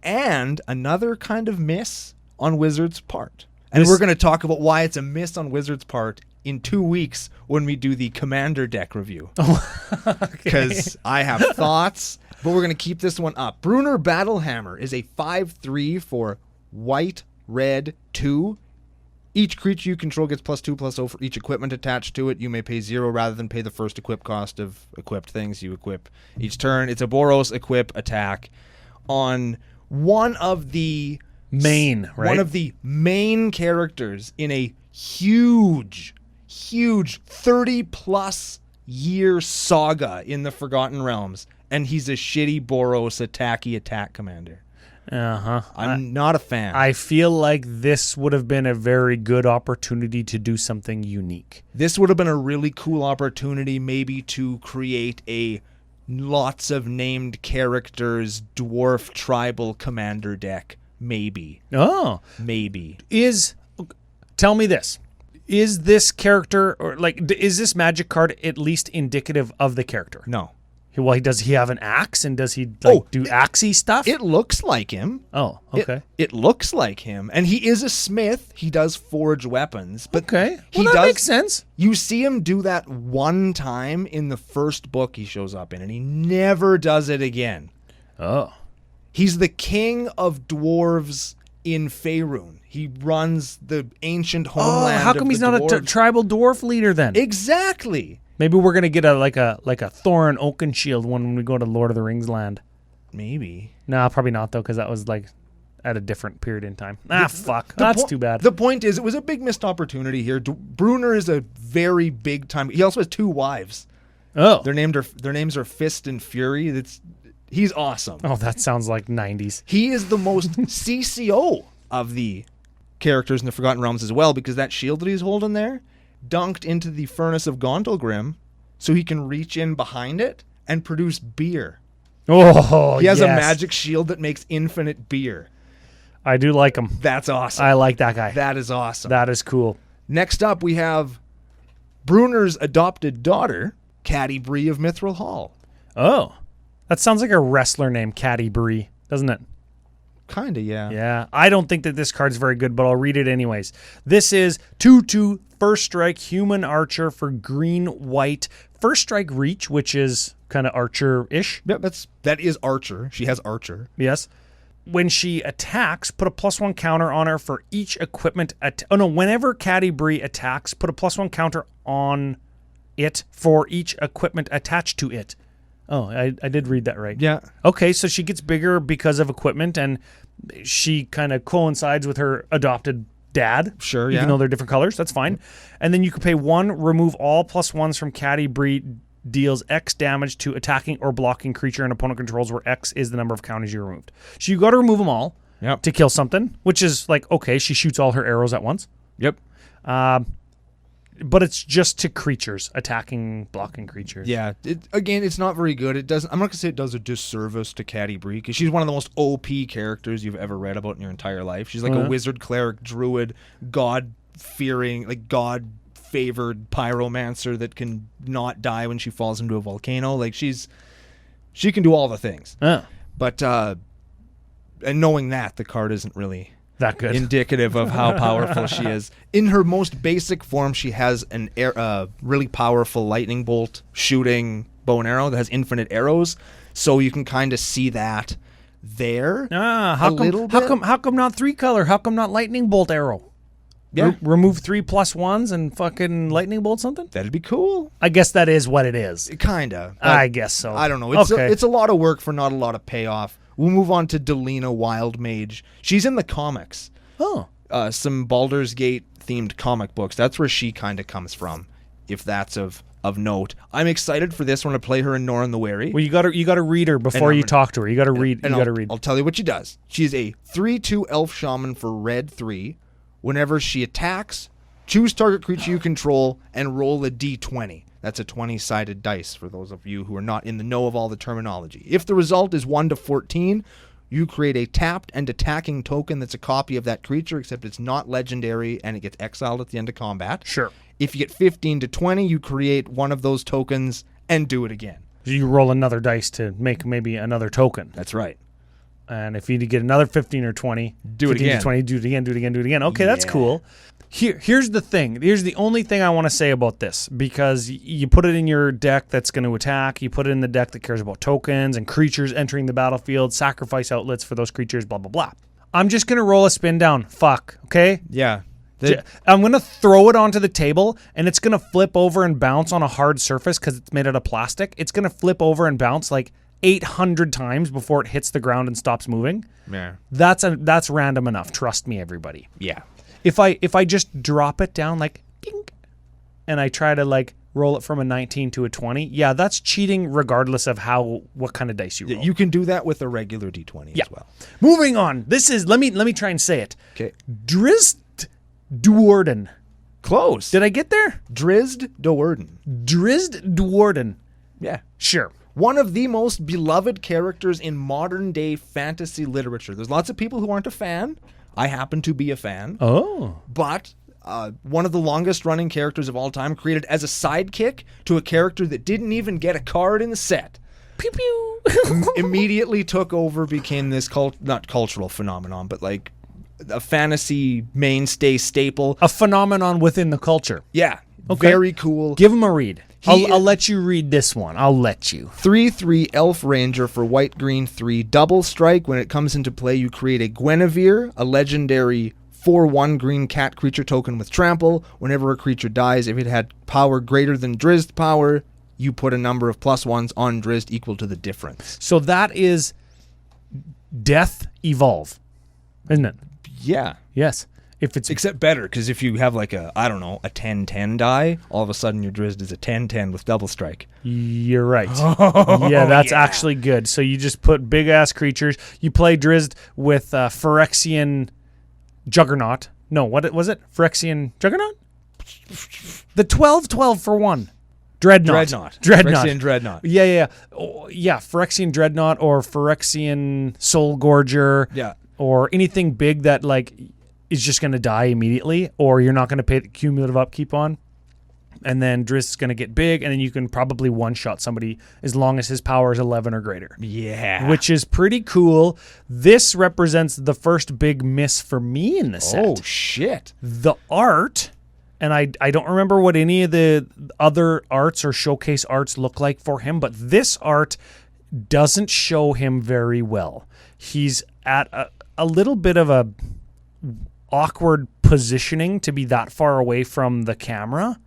and another kind of miss on Wizards' part. And we're going to talk about why it's a miss on Wizards' part in 2 weeks when we do the Commander deck review. Because I have thoughts, but we're going to keep this one up. Brunner Battlehammer is a 5/3 for white, red, 2. Each creature you control gets +2/+0 for each equipment attached to it. You may pay 0 rather than pay the first equip cost of equipped things you equip each turn. It's a Boros equip attack on one of the one of the main characters in a huge 30+ year saga in the Forgotten Realms, and he's a shitty Boros attack commander. I'm not a fan. I feel like this would have been a very good opportunity to do something unique. This would have been a really cool opportunity, maybe to create a lots of named characters dwarf tribal commander deck. Maybe. Oh. Maybe. Tell me this. Is this character, or is this magic card at least indicative of the character? No. Well, does he have an axe, and does he do axey stuff? It looks like him. Oh, okay. It looks like him, and he is a smith. He does forge weapons, but okay, well, that makes sense. You see him do that one time in the first book he shows up in, and he never does it again. Oh, he's the king of dwarves in Faerun. He runs the ancient homeland. How come he's not a tribal dwarf leader then? Exactly. Maybe we're gonna get a Thorin Oakenshield one when we go to Lord of the Rings land. Maybe. No, probably not though, because that was at a different period in time. Fuck. That's too bad. The point is, it was a big missed opportunity here. Brunner is a very big time. He also has 2 wives. Oh. Their names are Fist and Fury. He's awesome. Oh, that sounds like 90s. He is the most CCO of the characters in the Forgotten Realms as well, because that shield that he's holding there dunked into the furnace of Gondolgrim so he can reach in behind it and produce beer. Oh, he has a magic shield that makes infinite beer. I do like him. That's awesome. I like that guy. That is awesome. That is cool. Next up, we have Brunner's adopted daughter, Caddy Bree of Mithril Hall. Oh, that sounds like a wrestler named Caddy Bree, doesn't it? Kinda, yeah. Yeah, I don't think that this card's very good, but I'll read it anyways. This is 2/2 first strike human archer for green white. First strike reach, which is kind of archer-ish. Yep, that is archer. She has archer. Yes. When she attacks, put a +1 counter on her for each equipment. Whenever Caddy Bree attacks, put a +1 counter on it for each equipment attached to it. Oh, I did read that right. Yeah. Okay, so she gets bigger because of equipment, and she kind of coincides with her adopted dad. Sure, Even yeah. though they're different colors, that's fine. And then you can pay 1, remove all +1s from caddy breed, deals X damage to attacking or blocking creature and opponent controls, where X is the number of counties you removed. So you got to remove them all to kill something, which is like, okay, she shoots all her arrows at once. Yep. But it's just to creatures, attacking, blocking creatures. Yeah. It's not very good. It doesn't. I'm not gonna say it does a disservice to Caddy Bree, because she's one of the most OP characters you've ever read about in your entire life. She's like a wizard, cleric, druid, god-fearing, like god-favored pyromancer that can not die when she falls into a volcano. Like she can do all the things. But and knowing that, the card isn't really that good, indicative of how powerful she is. In her most basic form, she has an really powerful lightning bolt shooting bow and arrow that has infinite arrows, so you can kind of see that there. How come not 3-color? How come not lightning bolt arrow? Yeah. Remove 3 +1s and fucking lightning bolt something? That'd be cool. I guess that is what it is. Kinda. I guess so. I don't know. It's a lot of work for not a lot of payoff. We'll move on to Delina Wild Mage. She's in the comics. Oh. Some Baldur's Gate themed comic books. That's where she kind of comes from, if that's of note. I'm excited for this one to play her in Nora and the Wary. Well, you got to read her before you talk to her. You got to read. I'll tell you what she does. She's a 3/2 elf shaman for red 3. Whenever she attacks, choose target creature you control and roll a d20. That's a 20-sided dice for those of you who are not in the know of all the terminology. If the result is 1 to 14, you create a tapped and attacking token that's a copy of that creature, except it's not legendary and it gets exiled at the end of combat. Sure. If you get 15 to 20, you create one of those tokens and do it again. You roll another dice to make maybe another token. That's right. And if you get another 15 or 20, do it again. 20, do it again. Okay, that's cool. Here's the thing. Here's the only thing I want to say about this, because you put it in your deck that's going to attack. You put it in the deck that cares about tokens and creatures entering the battlefield, sacrifice outlets for those creatures, blah, blah, blah. I'm just going to roll a spin down. Fuck, okay? Yeah. I'm going to throw it onto the table, and it's going to flip over and bounce on a hard surface because it's made out of plastic. It's going to flip over and bounce like 800 times before it hits the ground and stops moving. Yeah. That's random enough. Trust me, everybody. Yeah. If I just drop it down like ding, and I try to like roll it from a 19 to a 20, yeah, that's cheating regardless of what kind of dice you roll. You can do that with a regular d20 as well. Moving on. This is let me try and say it. Okay. Drizzt Do'Urden. Close. Did I get there? Drizzt Do'Urden. Drizzt Do'Urden. Yeah. Sure. One of the most beloved characters in modern day fantasy literature. There's lots of people who aren't a fan. I happen to be a fan. Oh. But one of the longest running characters of all time, created as a sidekick to a character that didn't even get a card in the set. Pew pew. Immediately took over, became this not cultural phenomenon, but like a fantasy mainstay staple. A phenomenon within the culture. Yeah. Okay. Very cool. Give him a read. I'll let you read this one. I'll let you. 3/3 Elf Ranger for white, green, 3. Double strike. When it comes into play, you create a Guinevere, a legendary 4/1 green cat creature token with trample. Whenever a creature dies, if it had power greater than Drizzt power, you put a number of +1s on Drizzt equal to the difference. So that is Death Evolve, isn't it? Yeah. Yes. If it's except better, because if you have like a 10/10 die, all of a sudden your Drizzt is a 10/10 with double strike. You're right. Yeah, that's actually good. So you just put big ass creatures. You play Drizzt with Phyrexian Juggernaut. No, what was it? Phyrexian Juggernaut? The 12/12 for 1. Dreadnought. Phyrexian Dreadnought. Yeah. Oh, yeah, Phyrexian Dreadnought or Phyrexian Soul Gorger. Yeah. Or anything big that like is just going to die immediately, or you're not going to pay the cumulative upkeep on. And then Drizzt is going to get big, and then you can probably one-shot somebody as long as his power is 11 or greater. Yeah. Which is pretty cool. This represents the first big miss for me in the set. Oh, shit. The art, and I don't remember what any of the other arts or showcase arts look like for him, but this art doesn't show him very well. He's at a little bit of a awkward positioning to be that far away from the camera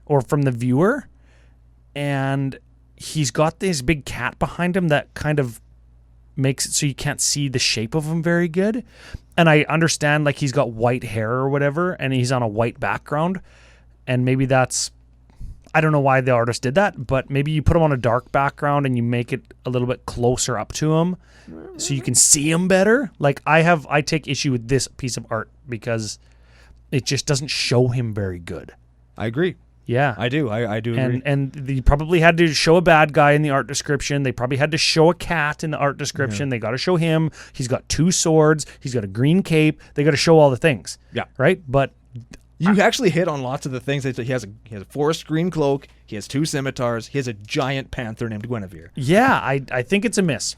or from the viewer. and he's got this big cat behind him that kind of makes it so you can't see the shape of him very good. And I understand, like, he's got white hair or whatever, and he's on a white background, and maybe that's, I don't know why the artist did that, but maybe you put him on a dark background and you make it a little bit closer up to him so you can see him better. Like, I take issue with this piece of art because it just doesn't show him very good. I agree. Yeah. I do. I do agree. And they probably had to show a bad guy in the art description. They probably had to show a cat in the art description. They got to show him. He's got 2 swords. He's got a green cape. They got to show all the things. Yeah. Right? But you actually hit on lots of the things. He has a forest green cloak. He has 2 scimitars. He has a giant panther named Guinevere. Yeah, I think it's a miss.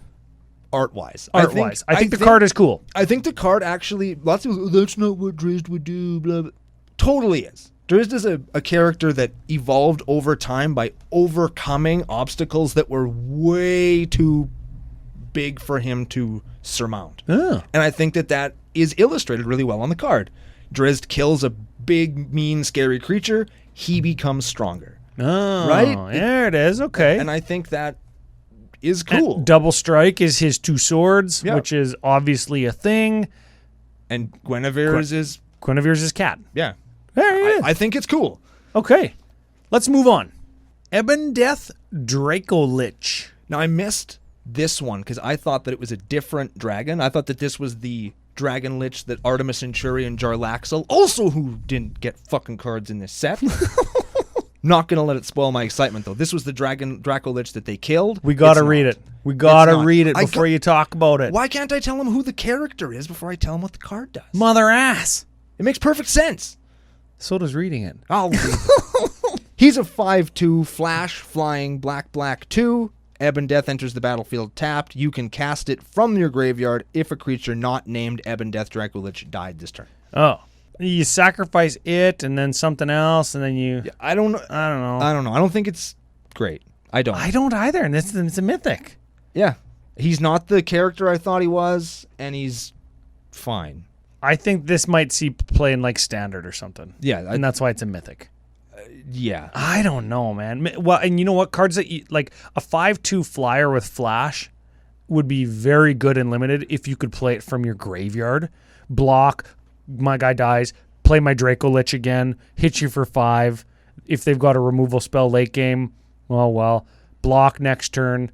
Art-wise. I think the card is cool. I think the card actually, lots of people, that's not what Drizzt would do, blah, blah. Totally is. Drizzt is a character that evolved over time by overcoming obstacles that were way too big for him to surmount. Oh. And I think that is illustrated really well on the card. Drizzt kills a big, mean, scary creature. He becomes stronger. Oh, right? There it is. Okay. And I think that is cool. And double strike is his 2 swords, Yeah. which is obviously a thing. And Guinevere's is... Guinevere's his cat. Yeah. There it is. I think it's cool. Okay. Let's move on. Ebon Death Dracolich. Now, I missed this one because I thought that it was a different dragon. I thought that this was the Dragon Lich that Artemis Centurion Jarlaxle, also who didn't get fucking cards in this set. Not going to let it spoil my excitement, though. This was the Draco Lich that they killed. We got to read it. We got to read it before you talk about it. Why can't I tell him who the character is before I tell him what the card does? Mother ass. It makes perfect sense. So does reading it. I'll read it. He's a 5/2 flash, flying, black 2. Ebon Death enters the battlefield tapped. You can cast it from your graveyard if a creature not named Ebon Death Dracolich died this turn. Oh. You sacrifice it and then something else, and then you... Yeah, I don't know. I don't know. I don't think it's great. I don't either, and it's a mythic. Yeah. He's not the character I thought he was, and he's fine. I think this might see play in like standard or something. Yeah. And that's why it's a mythic. Yeah. I don't know, man. Well, and you know what? Cards that you, like a 5/2 flyer with flash would be very good and limited if you could play it from your graveyard. Block, my guy dies, play my Draco Lich again, hit you for 5. If they've got a removal spell late game, well, block next turn,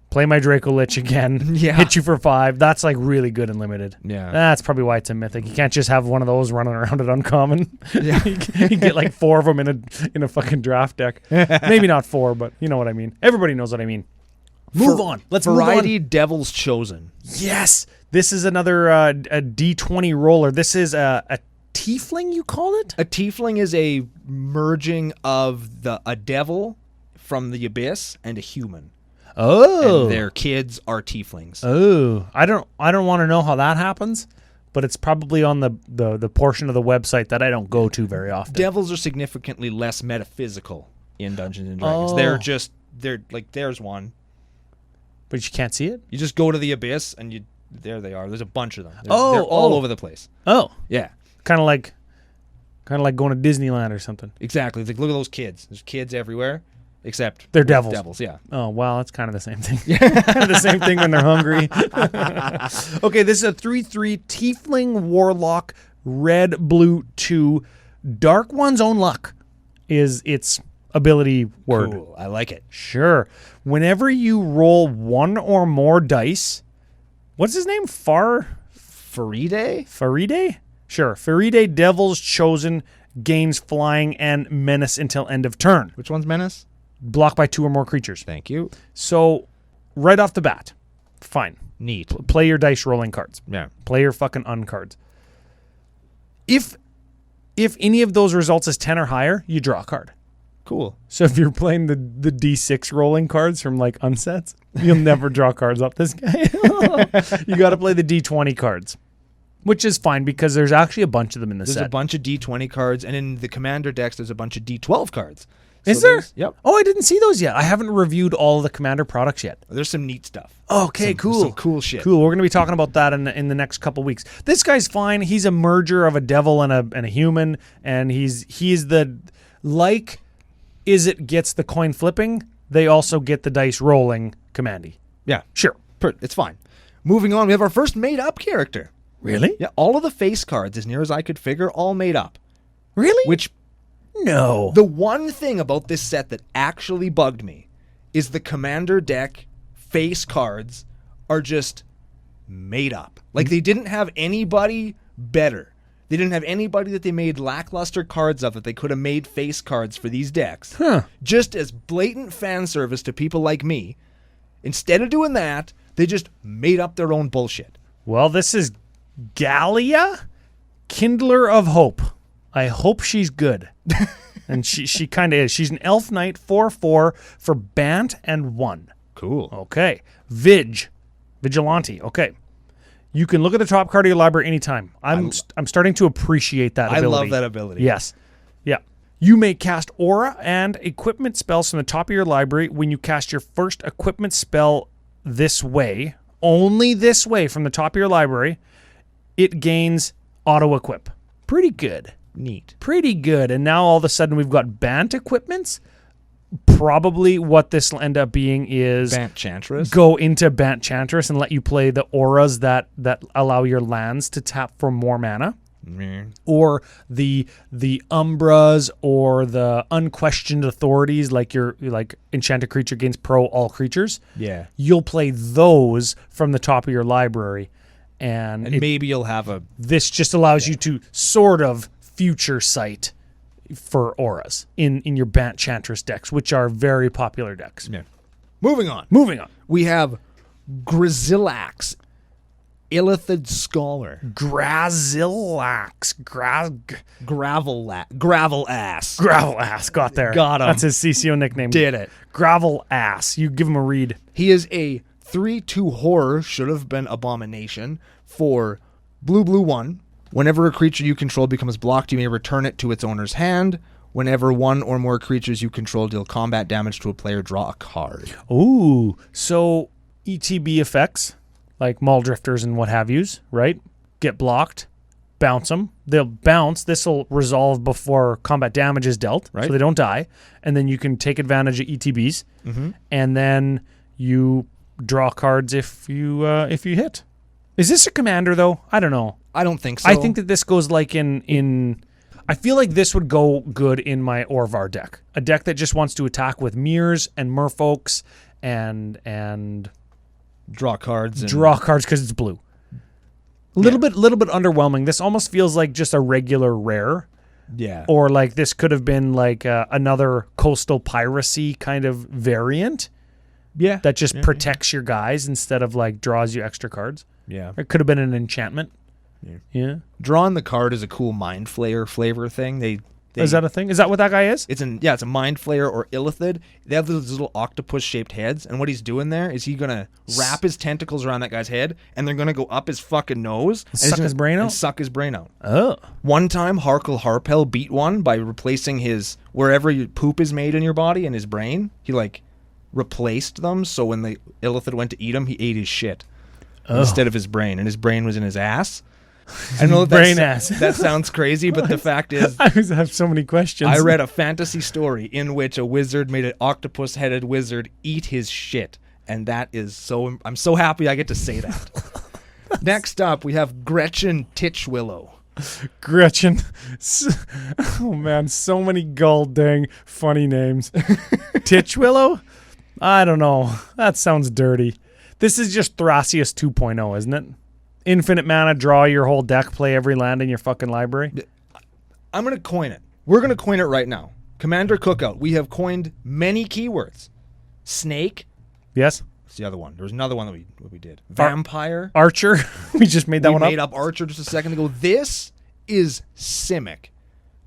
play my Draco Lich again, hit you for 5. That's like really good and limited. Yeah. That's probably why it's a mythic. You can't just have one of those running around at uncommon. Yeah. you get like 4 of them in a fucking draft deck. Maybe not 4, but you know what I mean. Everybody knows what I mean. Move on. Let's move on. Variety Devil's Chosen. Yes. This is another a D20 roller. This is a tiefling, you call it? A tiefling is a merging of a devil from the abyss and a human. Oh. And their kids are tieflings. Oh. I don't want to know how that happens, but it's probably on the portion of the website that I don't go to very often. Devils are significantly less metaphysical in Dungeons and Dragons. Oh. They're like, there's one. But you can't see it? You just go to the abyss and there they are. There's a bunch of them. They're Oh, all over the place. Oh. Yeah. Kind of like going to Disneyland or something. Exactly. Like, look at those kids. There's kids everywhere, except They're devils. Devils, yeah. Oh, well, it's kind of the same thing. Kind of the same thing when they're hungry. Okay, this is a 3/3 Tiefling Warlock, red, blue, 2. Dark One's Own Luck is its ability word. Cool. I like it. Sure. Whenever you roll 1 or more dice, what's his name? Faride? Faride? Sure. Faride, Devil's Chosen, gains flying and menace until end of turn. Which one's Menace? Blocked by 2 or more creatures. Thank you. So, right off the bat, fine. Neat. Play your dice rolling cards. Yeah. Play your fucking uncards. If any of those results is 10 or higher, you draw a card. Cool. So if you're playing the D6 rolling cards from like unsets, you'll never draw cards up this guy. You got to play the D20 cards, which is fine because there's actually a bunch of them in the set. There's a bunch of D20 cards, and in the commander decks, there's a bunch of D12 cards. Is there? Yep. Oh, I didn't see those yet. I haven't reviewed all of the commander products yet. There's some neat stuff. Okay, cool. Some cool shit. Cool. We're going to be talking about that in the next couple weeks. This guy's fine. He's a merger of a devil and a human, and he is the like is it gets the coin flipping, they also get the dice rolling commandy. Yeah. Sure. It's fine. Moving on, we have our first made-up character. Really? Yeah, all of the face cards, as near as I could figure, all made up. Really? Which, no. the one thing about this set that actually bugged me is the commander deck face cards are just made up. Like, they didn't have anybody better. They didn't have anybody that they made lackluster cards of that they could have made face cards for these decks. Just as blatant fan service to people like me. Instead of doing that, they just made up their own bullshit. Well, this is Gallia, Kindler of Hope. I hope she's good. And she kind of is. She's an elf knight, 4/4 for Bant and 1. Cool. Okay. Vigilante. Okay. You can look at the top card of your library anytime. I'm starting to appreciate that ability. I love that ability. Yes. Yeah. You may cast aura and equipment spells from the top of your library when you cast your first equipment spell this way, only this way from the top of your library. It gains auto-equip. Pretty good. Neat. Pretty good. And now all of a sudden we've got Bant equipments. Probably what this will end up being is Bant Chantress. Go into Bant Chantress and let you play the auras that allow your lands to tap for more mana. Or the Umbras or the unquestioned authorities, like your enchanted creature gains pro all creatures. Yeah. You'll play those from the top of your library. And maybe you'll have this just allows you to sort of future sight for auras in your Bant Chantress decks, which are very popular decks. Yeah. Moving on. We have Grizillax, Illithid Scholar. Grazillax. Gravel Ass. Gravel Ass. Got there. Got him. That's his CCO nickname. Did it. Gravel Ass. You give him a read. He is a 3/2 horror, should have been abomination, for blue 1. Whenever a creature you control becomes blocked, you may return it to its owner's hand. Whenever one or more creatures you control deal combat damage to a player, draw a card. Ooh. So ETB effects, like Maul Drifters and what have yous, right? Get blocked, bounce them. They'll bounce. This will resolve before combat damage is dealt, right, so they don't die. And then you can take advantage of ETBs. Mm-hmm. And then you draw cards if you hit. Is this a commander, though? I don't know. I don't think so. I think that this goes like in I feel like this would go good in my Orvar deck. A deck that just wants to attack with mirrors and merfolks and draw cards because it's blue. A little bit underwhelming. This almost feels like just a regular rare. Yeah. Or like this could have been like another coastal piracy kind of variant. Yeah. That just protects your guys instead of like draws you extra cards. Yeah. It could have been an enchantment. Yeah. Drawing the card is a cool Mind Flayer flavor thing. Is that a thing? Is that what that guy is? It's a Mind Flayer or Illithid. They have those little octopus-shaped heads, and what he's doing there is he's gonna wrap his tentacles around that guy's head, and they're gonna go up his fucking nose and suck his brain out. Suck his brain out. Oh. One time, Harkle Harpel beat one by replacing his wherever your poop is made in your body and his brain. He replaced them, so when the Illithid went to eat him, he ate his shit instead of his brain, and his brain was in his ass. I know that sounds crazy, but the fact is, I have so many questions. I read a fantasy story in which a wizard made an octopus-headed wizard eat his shit, and that is so. I'm so happy I get to say that. Next up, we have Gretchen Titchwillow. Gretchen. Oh man, so many dang funny names. Titchwillow? I don't know. That sounds dirty. This is just Thrasius 2.0, isn't it? Infinite mana, draw your whole deck, play every land in your fucking library. I'm going to coin it. We're going to coin it right now. Commander Cookout. We have coined many keywords. Snake. Yes. What's the other one? There was another one that we did. Vampire. Archer. We just made that one up. We made up Archer just a second ago. This is Simic.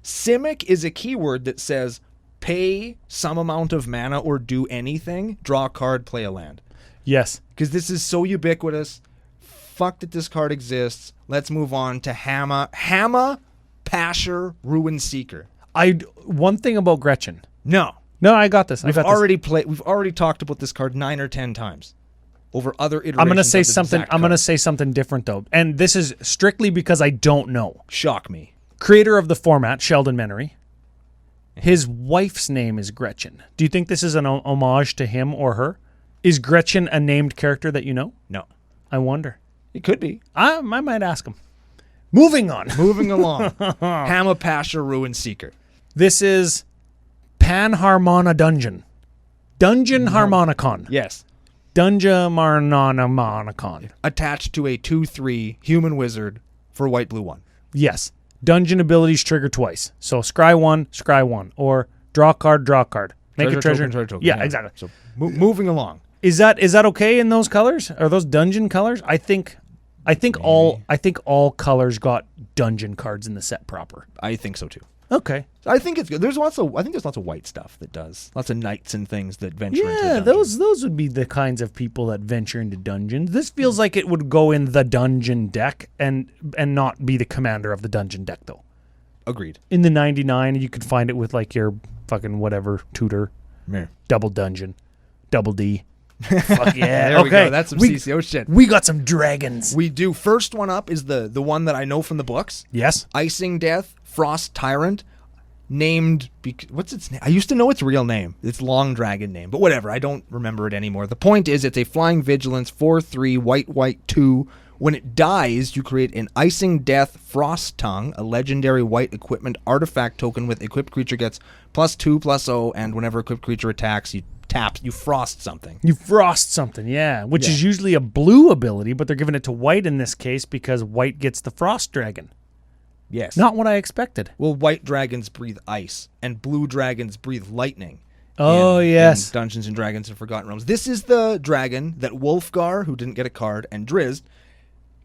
Simic is a keyword that says pay some amount of mana or do anything, draw a card, play a land. Yes. Because this is so ubiquitous. Fuck that this card exists. Let's move on to Hamma Pasher Ruin Seeker. One thing about Gretchen. No, I got this. We've already talked about this card 9 or 10 times over other iterations. I'm going to say something different though, and this is strictly because I don't know. Shock me. Creator of the format, Sheldon Menery. His wife's name is Gretchen. Do you think this is an homage to him or her? Is Gretchen a named character that you know? No. I wonder. It could be. I might ask him. Moving on. Moving along. Hamapasha Ruin Seeker. This is Panharmona Dungeon. Dungeon Harmonicon. Yes. Dungeon Harmonicon. Attached to a 2/3 human wizard for white, blue 1. Yes. Dungeon abilities trigger twice. So scry 1. Or draw card. Make a treasure. Token. Yeah, exactly. So moving along. Is that okay in those colors? Are those dungeon colors? I think all colors got dungeon cards in the set proper. I think so too. Okay. I think it's good. There's lots of white stuff that does. Lots of knights and things that venture into Yeah, dungeons. those would be the kinds of people that venture into dungeons. This feels like it would go in the dungeon deck and not be the commander of the dungeon deck though. Agreed. In the 99, you could find it with like your fucking whatever tutor, Yeah. double dungeon, double D. Fuck yeah. There okay. we go. That's some CCO shit. We got some dragons. We do. First one up is the one that I know from the books. Yes. Icing Death, Frost Tyrant, named... what's its name? I used to know its real name. Its long dragon name. But whatever. I don't remember it anymore. The point is it's a flying vigilance, 4/3, white 2. When it dies, you create an Icing Death Frost Tongue, a legendary white equipment artifact token with equipped creature gets +2/+0, and whenever equipped creature attacks, you frost something. You frost something, yeah. Which is usually a blue ability, but they're giving it to white in this case because white gets the frost dragon. Yes. Not what I expected. Well, white dragons breathe ice, and blue dragons breathe lightning. Oh, yes. In Dungeons & Dragons and Forgotten Realms. This is the dragon that Wulfgar, who didn't get a card, and Drizzt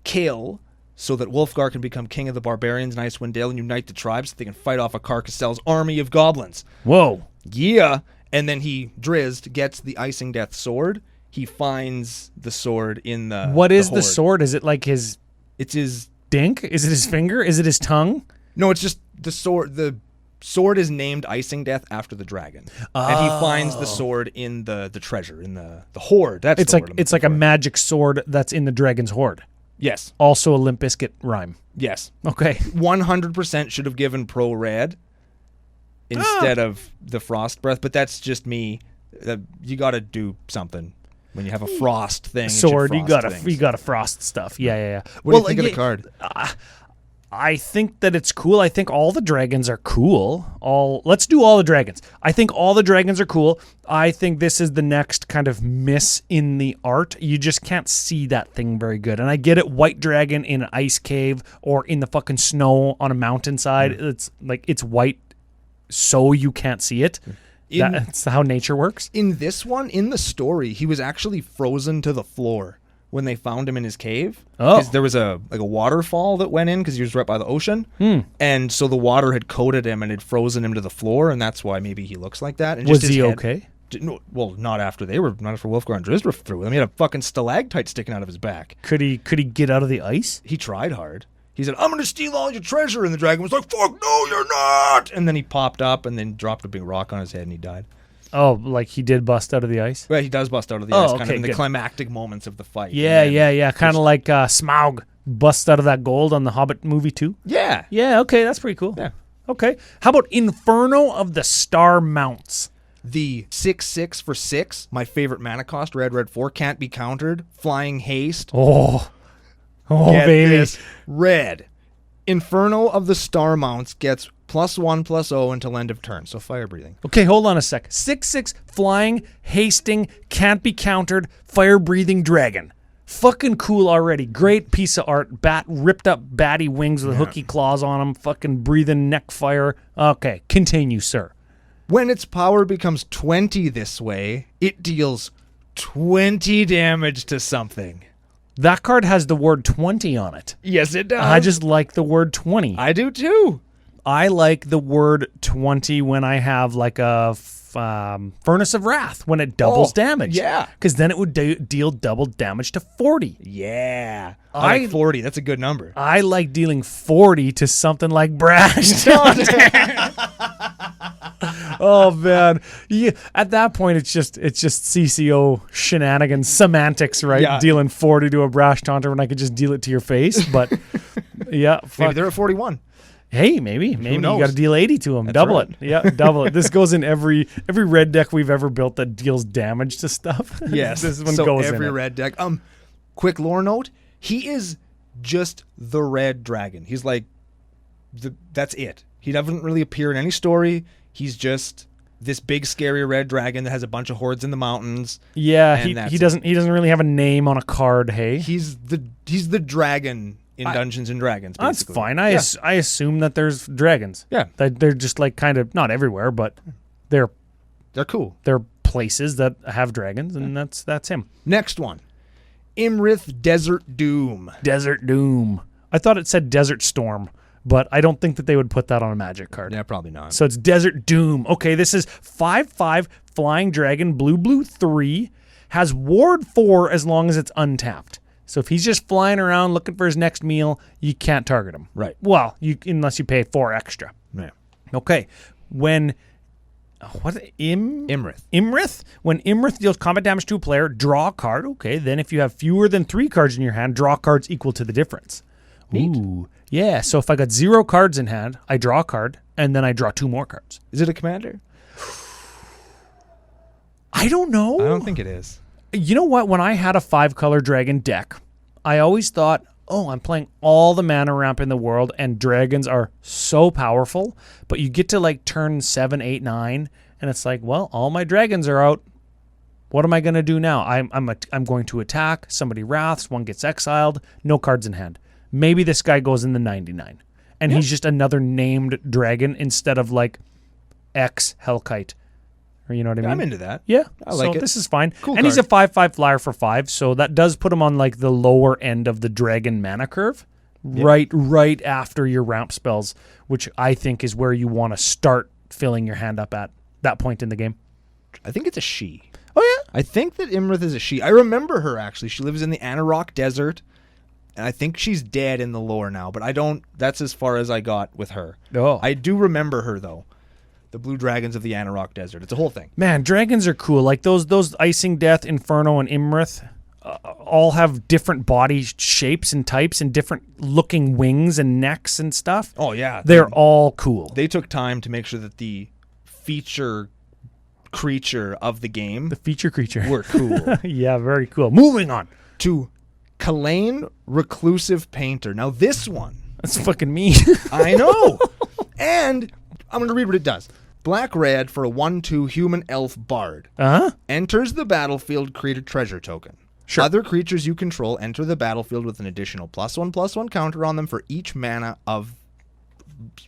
kill so that Wulfgar can become king of the barbarians in Icewind Dale and unite the tribes so they can fight off a Carcassel's army of goblins. Whoa. Yeah. And then Drizzt gets the Icing Death sword. He finds the sword in the What is the hoard. sword? Is it like his It's his... dink? Is it his finger? Is it his tongue? No, it's just the sword. The sword is named Icing Death after the dragon. And he finds the sword in the treasure, in the hoard. That's It's the like word I'm it's looking like a for. magic sword that's in the dragon's hoard. Yes. Also a Limp Bizkit rhyme. Yes. Okay. 100% should have given Pro Red instead of the Frost Breath, but that's just me. You got to do something when you have a frost thing. Sword, you got gotta frost stuff. Yeah. What do you think of the card? I think that it's cool. I think all the dragons are cool. Let's do all the dragons. I think all the dragons are cool. I think this is the next kind of miss in the art. You just can't see that thing very good. And I get it, white dragon in an ice cave or in the fucking snow on a mountainside. It's like it's white so you can't see it. That's how nature works. In this one, in the story, he was actually frozen to the floor when they found him in his cave. Oh. 'Cause there was a waterfall that went in because he was right by the ocean. And so the water had coated him and had frozen him to the floor, and that's why maybe he looks like that. And Was just his he head- okay? No, well, not after Wulfgar and Drizzt were through with him. He had a fucking stalactite sticking out of his back. Could he get out of the ice? He tried hard. He said, "I'm going to steal all your treasure." And the dragon was like, "Fuck, no, you're not." And then he popped up and then dropped a big rock on his head and he died. Oh, like he did bust out of the ice? Well, he does bust out of the Oh, ice kind okay, of in the good. climactic moments of the fight. Yeah. And then Kind of like Smaug busts out of that gold on the Hobbit movie too. Yeah. Yeah, okay, that's pretty cool. Yeah. Okay. How about Inferno of the Star Mounts? The 6/6 for 6, my favorite mana cost, red 4, can't be countered. Flying haste. Oh, Get baby. this. Red. Inferno of the Star Mounts gets +1/+0 until end of turn. So fire breathing. Okay, hold on a sec. 6/6 flying, hasting, can't be countered, fire breathing dragon. Fucking cool already. Great piece of art. Ripped up batty wings with hooky claws on them. Fucking breathing neck fire. Okay, continue, sir. When its power becomes 20 this way, it deals 20 damage to something. That card has the word 20 on it. Yes, it does. I just like the word 20. I do too. I like the word 20 when I have like a Furnace of Wrath, when it doubles damage. yeah. Because then it would deal double damage to 40. Yeah. I like 40. That's a good number. I like dealing 40 to something like Brash. Oh man, yeah. At that point, it's just CCO shenanigans, semantics, right? Yeah. Dealing 40 to a Brash Taunter when I could just deal it to your face. But yeah, Maybe fuck. they're at 41. Hey, maybe you knows? got to deal 80 to him. That's Double right. it. Yeah, double it. This goes in every red deck we've ever built that deals damage to stuff. Yes. This one so goes every in it. red deck. Quick lore note. He is just the red dragon. He's like, that's it. He doesn't really appear in any story. He's just this big scary red dragon that has a bunch of hordes in the mountains. Yeah, and he that's doesn't really have a name on a card. Hey, He's the dragon in Dungeons and Dragons. that's Basically. fine. I assume that there's dragons. Yeah. That they're just like kind of not everywhere, but they're cool. places that have dragons, and that's him. Next one, Imrith Desert Doom. Desert Doom. I thought it said Desert Storm, but I don't think that they would put that on a Magic card. Yeah, probably not. So it's Desert Doom. Okay, this is 5/5 flying dragon, blue 3, has ward 4 as long as it's untapped. So if he's just flying around looking for his next meal, you can't target him. Right. Well, unless you pay 4 extra. Yeah. Okay. When Imrith? When Imrith deals combat damage to a player, draw a card. Okay, then if you have fewer than 3 cards in your hand, draw cards equal to the difference. Neat. Ooh. Yeah, so if I got 0 cards in hand, I draw a card, and then I draw 2 more cards. Is it a commander? I don't know. I don't think it is. You know what? When I had a 5-color dragon deck, I always thought, oh, I'm playing all the mana ramp in the world, and dragons are so powerful, but you get to like turn 7, 8, 9, and it's like, well, all my dragons are out. What am I going to do now? I'm going to attack. Somebody wraths. One gets exiled. No cards in hand. Maybe this guy goes in the 99, and he's just another named dragon instead of like X Hellkite. Or you know what I mean? I'm into that. Yeah, I like so it. this is fine. Cool and he's a card. 5/5 flyer for 5, so that does put him on like the lower end of the dragon mana curve, right after your ramp spells, which I think is where you want to start filling your hand up at that point in the game. I think it's a she. Oh yeah, I think that Imrith is a she. I remember her, actually. She lives in the Anarok Desert, and I think she's dead in the lore now, but I don't... That's as far as I got with her. Oh. I do remember her, though. The Blue Dragons of the Anarok Desert. It's a whole thing. Man, dragons are cool. Like those Icing Death, Inferno, and Imrith all have different body shapes and types and different looking wings and necks and stuff. Oh, yeah. They're all cool. They took time to make sure that the feature creature of the game The feature creature. were cool. Yeah, very cool. Moving on. To Kalane Reclusive Painter. Now, this one... That's fucking mean. I know. And I'm going to read what it does. Black-red for a 1/2 human elf bard. Uh-huh. Enters the battlefield, create a treasure token. Sure. Other creatures you control enter the battlefield with an additional +1/+1 counter on them for each mana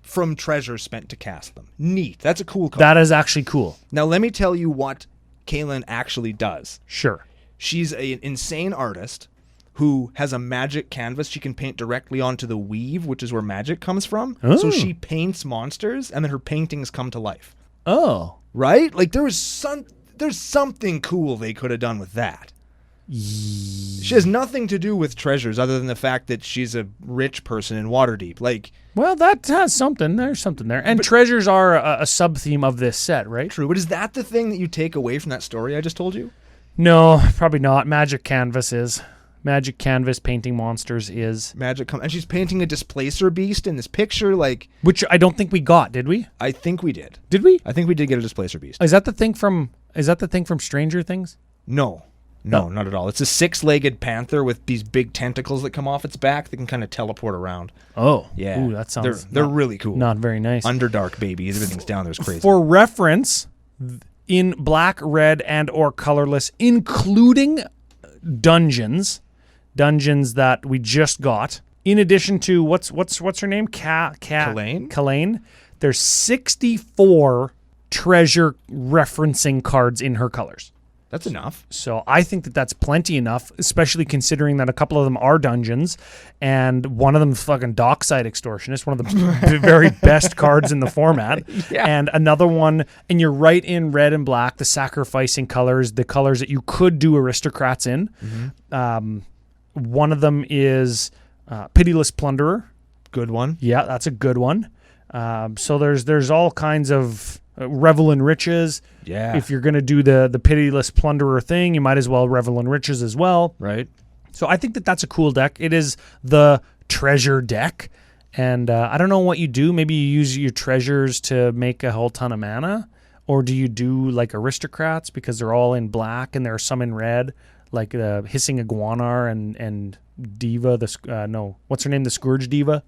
from treasure spent to cast them. Neat. That's a cool card. That is actually cool. Now, let me tell you what Kaylin actually does. Sure. She's an insane artist who has a magic canvas she can paint directly onto the weave, which is where magic comes from. Oh. So she paints monsters, and then her paintings come to life. Oh. Right? Like, there's something cool they could have done with that. She has nothing to do with treasures other than the fact that she's a rich person in Waterdeep. Like, Well, that has something. There's something there. And treasures are a sub-theme of this set, right? true. But is that the thing that you take away from that story I just told you? No, probably not. Magic Canvas is. Magic Canvas painting monsters is. And she's painting a displacer beast in this picture. Like, Which I don't think we got, did we? I think we did. Did we? I think we did get a displacer beast. Is that the thing from Stranger Things? No, not at all. It's a 6-legged panther with these big tentacles that come off its back that can kind of teleport around. Oh. Yeah. Ooh, that sounds They're really cool. not very nice. Underdark babies. Everything's down there is crazy. For reference, in black, red, and or colorless, including dungeons that we just got, in addition to what's her name? Kalane? Kalane. There's 64 treasure referencing cards in her colors. That's enough. So I think that that's plenty enough, especially considering that a couple of them are dungeons, and one of them is fucking Dockside Extortionist, one of the very best cards in the format, Yeah. and another one, and you're right in red and black, the sacrificing colors, the colors that you could do aristocrats in. Mm-hmm. One of them is Pitiless Plunderer. Good one. Yeah, that's a good one. So there's all kinds of Revel in Riches. Yeah. If you're going to do the Pitiless Plunderer thing, you might as well Revel in Riches as well. Right. So I think that that's a cool deck. It is the treasure deck, And I don't know what you do. Maybe you use your treasures to make a whole ton of mana. Or do you do like aristocrats because they're all in black and there are some in red, like Hissing Iguanar and Diva, what's her name? The Scourge Diva?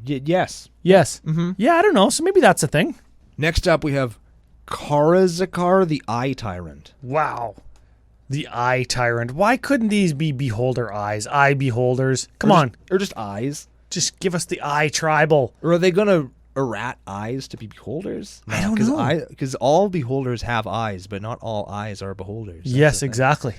Yes. Yes. Mm-hmm. Yeah, I don't know. So maybe that's a thing. Next up, we have Karazakar, the Eye Tyrant. Wow. The Eye Tyrant. Why couldn't these be beholder eyes? Eye beholders. Come on. Or just eyes. Just give us the Eye Tribal. Or are they going to errat eyes to be beholders? I don't know. Because all beholders have eyes, but not all eyes are beholders. That's Yes, exactly.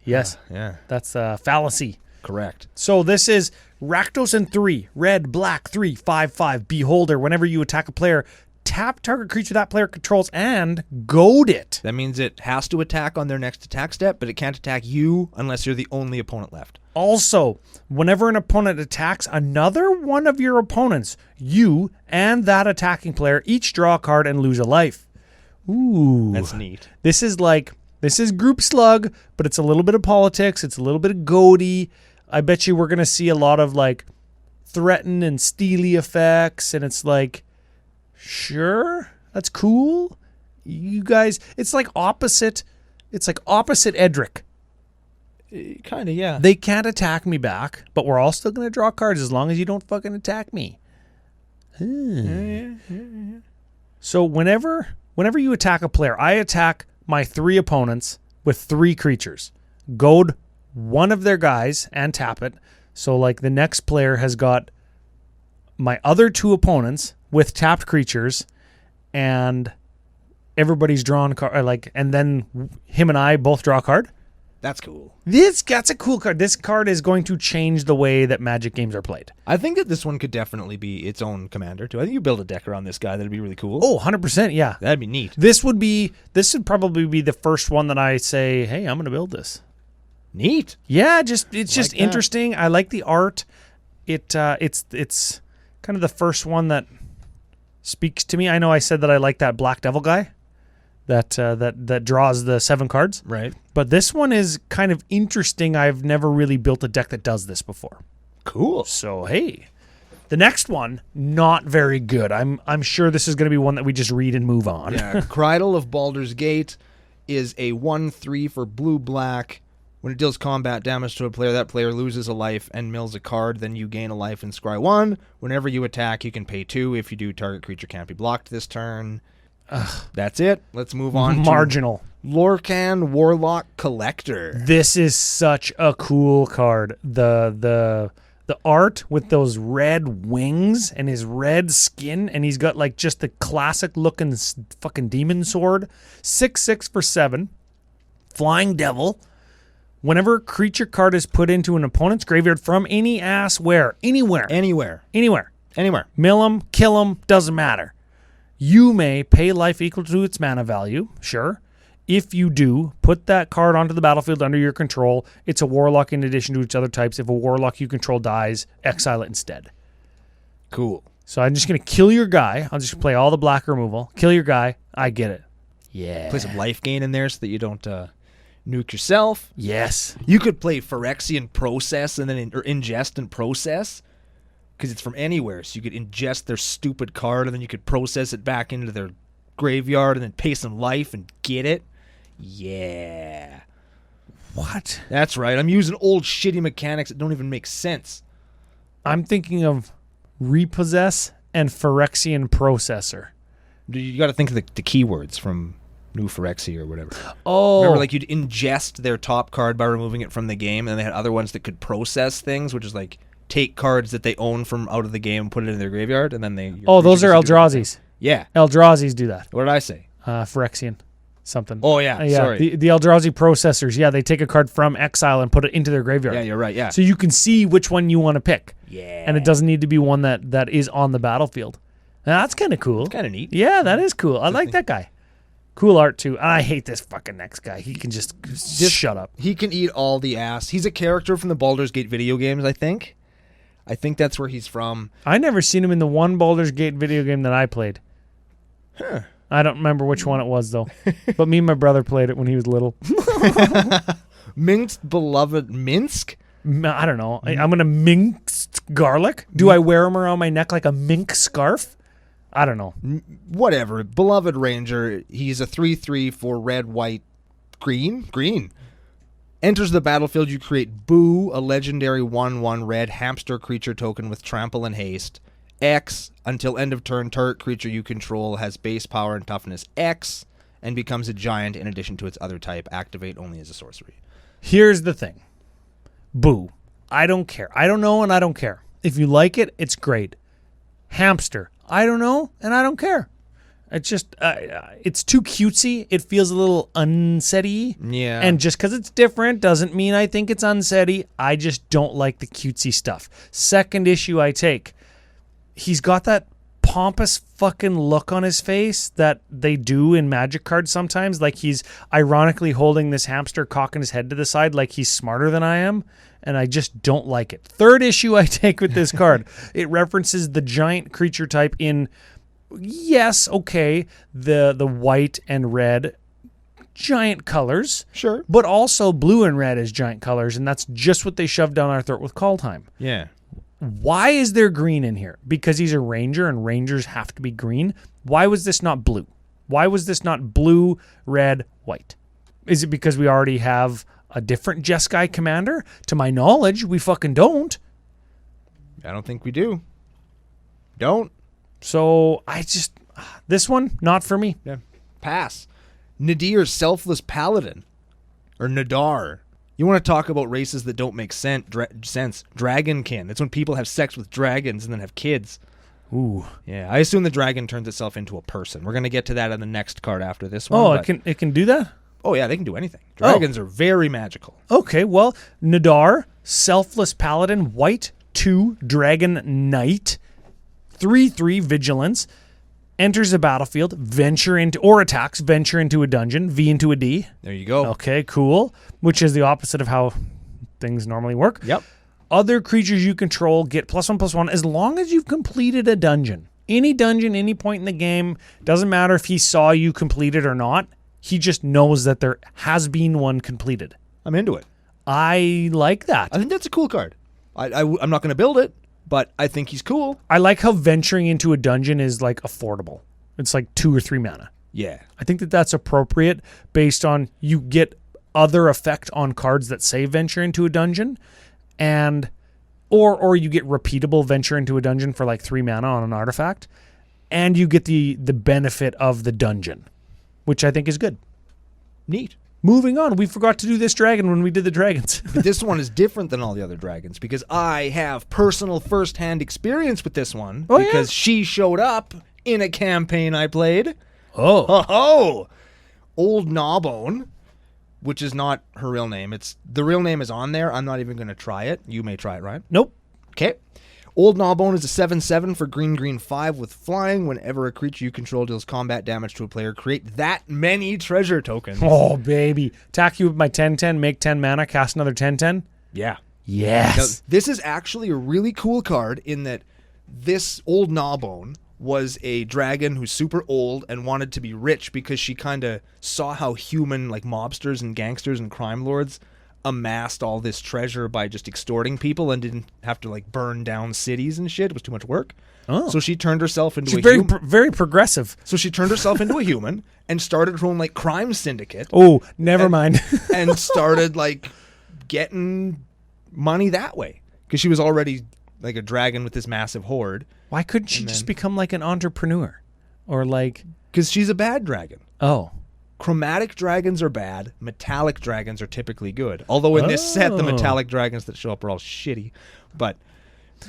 Yes. Yeah. That's a fallacy. Correct. So this is Rakdos and 3, red, black, 3, 5/5, beholder. Whenever you attack a player, tap target creature that player controls and goad it. That means it has to attack on their next attack step, but it can't attack you unless you're the only opponent left. Also, whenever an opponent attacks another one of your opponents, you and that attacking player each draw a card and lose a life. Ooh. That's neat. This is group slug, but it's a little bit of politics. It's a little bit of goaty. I bet you we're going to see a lot of like threaten and steely effects. And it's like, sure, that's cool. You guys, it's like opposite Edric. Kind of, yeah. They can't attack me back, but we're all still going to draw cards as long as you don't fucking attack me. Yeah. So whenever you attack a player, I attack my 3 opponents with 3 creatures. Goad one of their guys and tap it. So like the next player has got my other 2 opponents with tapped creatures, and everybody's drawn a card. And then him and I both draw a card. That's cool. That's a cool card. This card is going to change the way that Magic games are played. I think that this one could definitely be its own commander, too. I think you build a deck around this guy. That'd be really cool. Oh, 100%, yeah. That'd be neat. This would probably be the first one that I say, hey, I'm going to build this. Neat. Yeah, it's just that. interesting. I like the art. It's kind of the first one that speaks to me. I know I said that I like that Black Devil guy that draws the 7 cards. Right. But this one is kind of interesting. I've never really built a deck that does this before. Cool. So, hey, the next one, not very good. I'm sure this is going to be one that we just read and move on. Yeah, Cridle of Baldur's Gate is a 1/3 for blue-black. When it deals combat damage to a player, that player loses a life and mills a card. Then you gain a life and scry 1. Whenever you attack, you can pay 2. If you do, target creature can't be blocked this turn. That's it. Let's move on Marginal. to Lorcan Warlock Collector. This is such a cool card. The art with those red wings and his red skin, and he's got like just the classic looking fucking demon sword. 6/6 for 7. Flying Devil. Whenever a creature card is put into an opponent's graveyard from anywhere. Mill him, kill him, doesn't matter. You may pay life equal to its mana value, sure. If you do, put that card onto the battlefield under your control. It's a warlock in addition to its other types. If a warlock you control dies, exile it instead. Cool. So I'm just going to kill your guy. I'll just play all the black removal. Kill your guy. I get it. Yeah. Play some life gain in there so that you don't nuke yourself. Yes. You could play Phyrexian Process and then Ingest and Process. Because it's from anywhere, so you could ingest their stupid card, and then you could process it back into their graveyard, and then pay some life and get it. Yeah. What? That's right. I'm using old shitty mechanics that don't even make sense. I'm thinking of Repossess and Phyrexian Processor. You got to think of the keywords from New Phyrexia or whatever. Oh. Remember, like, you'd ingest their top card by removing it from the game, and then they had other ones that could process things, which is like take cards that they own from out of the game and put it in their graveyard, and then they... Oh, those are Eldrazi's. Yeah. Eldrazi's do that. What did I say? Phyrexian something. Oh, yeah. Sorry. The Eldrazi processors, yeah, they take a card from exile and put it into their graveyard. Yeah, you're right, yeah. So you can see which one you want to pick. Yeah. And it doesn't need to be one that is on the battlefield. Now, that's kind of cool. It's kind of neat. Yeah, that is cool. I like that guy. Cool art, too. I hate this fucking next guy. He can just shut up. He can eat all the ass. He's a character from the Baldur's Gate video games, I think. I think that's where he's from. I never seen him in the one Baldur's Gate video game that I played. Huh. I don't remember which one it was, though. But me and my brother played it when he was little. Minsk's Beloved Minsk? I don't know. I'm gonna mince garlic. Do I wear them around my neck like a mink scarf? I don't know. Whatever. Beloved Ranger. He's a 3/3 for red, white, green. Enters the battlefield. You create Boo, a legendary 1/1 red hamster creature token with trample and haste. X, until end of turn, target creature you control has base power and toughness X and becomes a giant in addition to its other type. Activate only as a sorcery. Here's the thing. Boo. I don't care. I don't know and I don't care. If you like it, it's great. Hamster. I don't know and I don't care. It's just, it's too cutesy. It feels a little unsetty. Yeah. And just because it's different doesn't mean I think it's unsetty. I just don't like the cutesy stuff. Second issue I take. He's got that pompous fucking look on his face that they do in Magic cards sometimes. Like he's ironically holding this hamster, cocking his head to the side like he's smarter than I am. And I just don't like it. Third issue I take with this card. It references the giant creature type in, yes, okay, the white and red giant colors. Sure. But also blue and red as giant colors. And that's just what they shoved down our throat with Call Time. Yeah. Why is there green in here? Because he's a ranger and rangers have to be green. Why was this not blue? Why was this not blue, red, white? Is it because we already have a different Jeskai commander? To my knowledge, we fucking don't. I don't think we do. Don't. So this one, not for me. Yeah. Pass. Nadir, Selfless Paladin. Or Nadar. You want to talk about races that don't make sense? Dragonkin. That's when people have sex with dragons and then have kids. Ooh. Yeah, I assume the dragon turns itself into a person. We're going to get to that on the next card after this one. Oh, it can do that? Oh, yeah, they can do anything. Dragons are very magical. Okay, well, Nadar, Selfless Paladin, white, 2, Dragon Knight, 3/3 Vigilance, enters a battlefield, venture into a dungeon, V into a D. There you go. Okay, cool. Which is the opposite of how things normally work. Yep. Other creatures you control get +1/+1 as long as you've completed a dungeon. Any dungeon, any point in the game, doesn't matter if he saw you complete it or not. He just knows that there has been one completed. I'm into it. I like that. I think that's a cool card. I'm not going to build it, but I think he's cool. I like how venturing into a dungeon is like affordable. It's like 2 or 3 mana. Yeah. I think that that's appropriate based on you get other effect on cards that say venture into a dungeon, and or you get repeatable venture into a dungeon for like 3 mana on an artifact, and you get the benefit of the dungeon, which I think is good. Neat. Moving on, we forgot to do this dragon when we did the dragons. But this one is different than all the other dragons because I have personal first-hand experience with this one because she showed up in a campaign I played. Oh. Old Gnawbone, which is not her real name. The real name is on there. I'm not even going to try it. You may try it, Ryan. Nope. Okay. Old Gnawbone is a 7/7 for green 5 with flying. Whenever a creature you control deals combat damage to a player, create that many treasure tokens. Oh, baby. Attack you with my 10/10, make 10 mana, cast another 10/10. Yeah. Yes. Now, this is actually a really cool card in that this Old Gnawbone was a dragon who's super old and wanted to be rich because she kind of saw how human like mobsters and gangsters and crime lords amassed all this treasure by just extorting people and didn't have to like burn down cities and shit. It was too much work. Oh. So she turned herself into She's a human. very progressive. So she turned herself into a human and started her own like crime syndicate. Oh, never mind. And started like getting money that way because she was already like a dragon with this massive horde. Why couldn't she just become like an entrepreneur? Or like... Because she's a bad dragon. Oh. Chromatic dragons are bad. Metallic dragons are typically good. Although in this set, the metallic dragons that show up are all shitty. But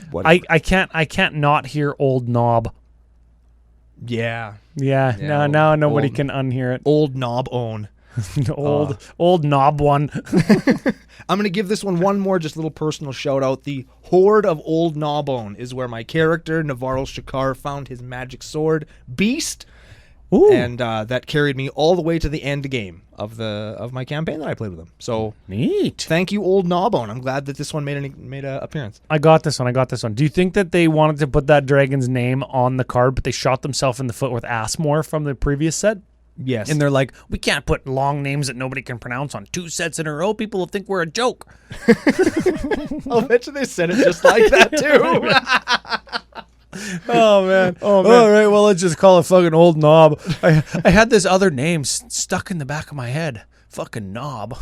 whatever. I can't not hear Old Knob. Yeah. Yeah. Now nobody can unhear it. Old Knob own. Old Knob one. I'm going to give this one more just little personal shout out. The Horde of Old Gnawbone is where my character, Navarro Shakar, found his magic sword, Beast. Ooh. And that carried me all the way to the end game of my campaign that I played with him. So neat. Thank you, Old Gnawbone. I'm glad that this one made an appearance. I got this one. Do you think that they wanted to put that dragon's name on the card, but they shot themselves in the foot with Asmore from the previous set? Yes. And they're like, we can't put long names that nobody can pronounce on 2 sets in a row. People will think we're a joke. I'll bet you they said it just like that, too. Oh, man. All right, well, let's just call it fucking old knob. I had this other name stuck in the back of my head. Fucking knob.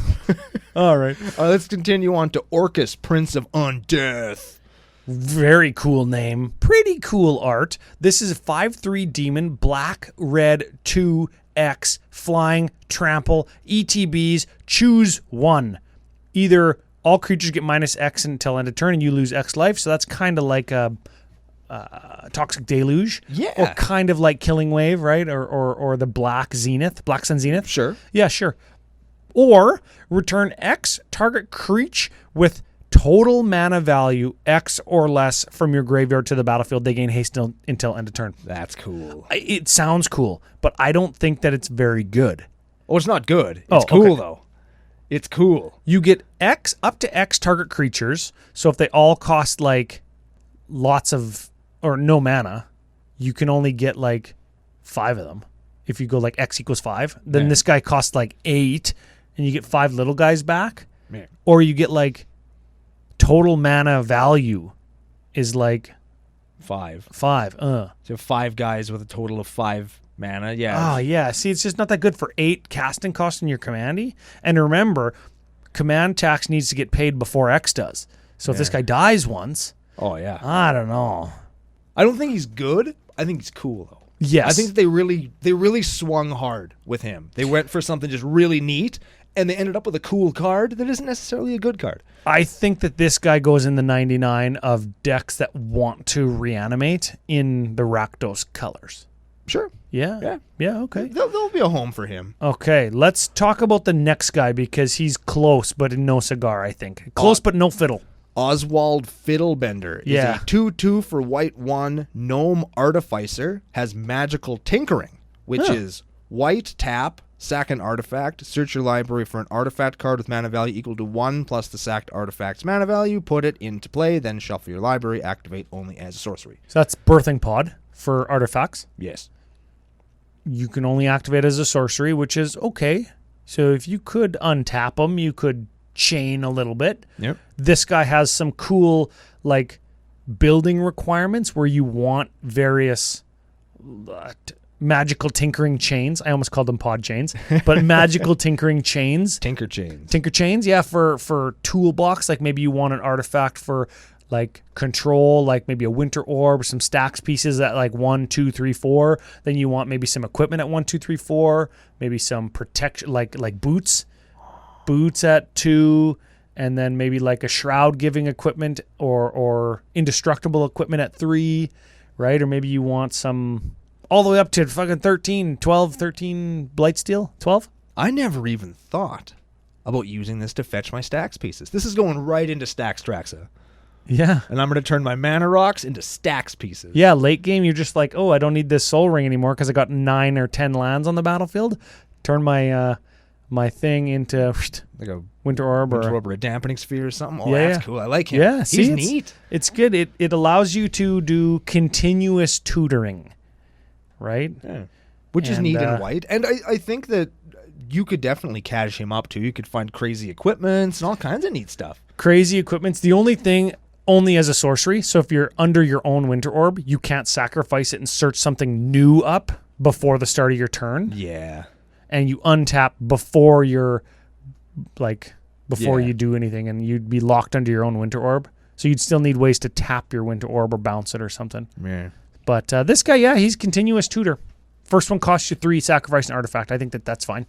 All right. Let's continue on to Orcus, Prince of Undeath. Very cool name. Pretty cool art. This is a 5/3 demon, black, red, 2X, flying, trample, ETBs, choose one. Either all creatures get -X until end of turn and you lose X life, so that's kind of like a Toxic Deluge. Yeah. Or kind of like Killing Wave, right? Or the Black Sun Zenith. Sure. Yeah, sure. Or return X, target creature with total mana value X or less from your graveyard to the battlefield. They gain haste until end of turn. That's cool. It sounds cool, but I don't think that it's very good. Oh, it's not good. It's cool, though. It's cool. You get X up to X target creatures. So if they all cost like lots of or no mana, you can only get like 5 of them. If you go like X equals 5, then this guy costs like 8 and you get 5 little guys back. Man. Or you get like total mana value is like 5. 5. So 5 guys with a total of 5 mana. Yeah. Oh, yeah. See, it's just not that good for 8 casting costs in your commandy. And remember, command tax needs to get paid before X does. So if this guy dies once, Oh, yeah. I don't know. I don't think he's good. I think he's cool, though. Yes. I think they really swung hard with him. They went for something just really neat, and they ended up with a cool card that isn't necessarily a good card. I think that this guy goes in the 99 of decks that want to reanimate in the Rakdos colors. Sure. Yeah. Yeah, okay. There'll be a home for him. Okay, let's talk about the next guy because he's close but no cigar, I think. Close but no fiddle. Oswald Fiddlebender is a 2/2 for white 1 gnome artificer, has magical tinkering, which is white tap, sack an artifact, search your library for an artifact card with mana value equal to 1 plus the sacked artifact's mana value, put it into play, then shuffle your library, activate only as a sorcery. So that's Birthing Pod for artifacts. Yes. You can only activate as a sorcery, which is okay. So if you could untap them, you could chain a little bit. Yep. This guy has some cool like building requirements where you want various magical tinkering chains. I almost called them pod chains, but magical tinkering chains. Tinker chains. Tinker chains, yeah, for toolbox. Like maybe you want an artifact for like control, like maybe a winter orb, some stacks pieces at like 1, 2, 3, 4. Then you want maybe some equipment at 1, 2, 3, 4. Maybe some protection, like boots at 2, and then maybe like a shroud giving equipment or indestructible equipment at 3, right? Or maybe you want some all the way up to fucking 13 Blightsteel, 12. I never even thought about using this to fetch my stacks pieces. This is going right into Stacks Traxa. Yeah. And I'm going to turn my mana rocks into stacks pieces. Yeah, late game, you're just like, oh, I don't need this Soul Ring anymore because I got 9 or 10 lands on the battlefield. Turn my my thing into Like a Winter Orb or a dampening sphere or something. Oh, Yeah, that's cool. I like him. Yeah, He's see, neat. It's good. It allows you to do continuous tutoring, right? Yeah. Which is And, neat in white. And I think that you could definitely cash him up too. You could find crazy equipments and all kinds of neat stuff. Crazy equipment's the only thing only as a sorcery. So if you're under your own Winter Orb, you can't sacrifice it and search something new up before the start of your turn. Yeah. And you untap before you're you do anything, and you'd be locked under your own Winter Orb. So you'd still need ways to tap your Winter Orb or bounce it or something. Yeah. But this guy, yeah, he's continuous tutor. First one costs you 3, sacrifice an artifact. I think that's fine.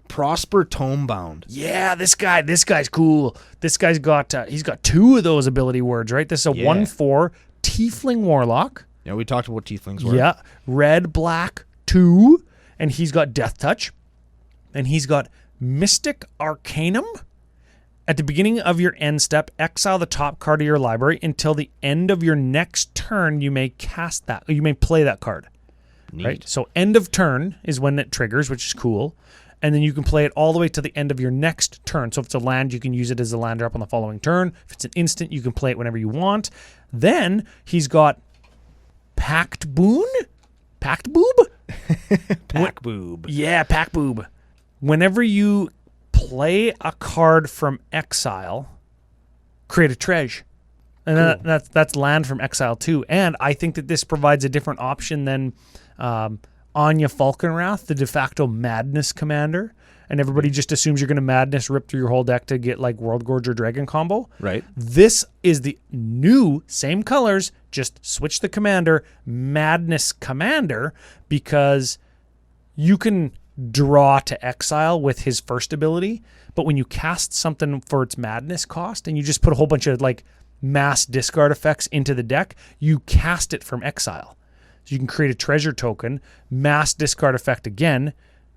Prosper Tomebound. Yeah, this guy's cool. This guy's got he's got 2 of those ability words, right? This is a 1/4 Tiefling Warlock. Yeah, we talked about what Tieflings were. Yeah, red, black, 2, and he's got Death Touch, and he's got Mystic Arcanum. At the beginning of your end step, exile the top card of your library until the end of your next turn. You may cast that. You may play that card. Neat. Right. So end of turn is when it triggers, which is cool. And then you can play it all the way to the end of your next turn. So if it's a land, you can use it as a land drop on the following turn. If it's an instant, you can play it whenever you want. Then he's got Pact Boon? Pact Boob? Pack boob. Yeah, pack boob. Whenever you play a card from exile, create a treasure. And that's land from exile too. And I think that this provides a different option than Anya Falkenrath, the de facto Madness commander. And everybody just assumes you're going to Madness rip through your whole deck to get like World Gorge or Dragon combo. Right. This is the new, same colors, just switch the commander, Madness commander, because you can draw to exile with his first ability. But when you cast something for its Madness cost and you just put a whole bunch of like mass discard effects into the deck, you cast it from exile. So you can create a treasure token, mass discard effect again.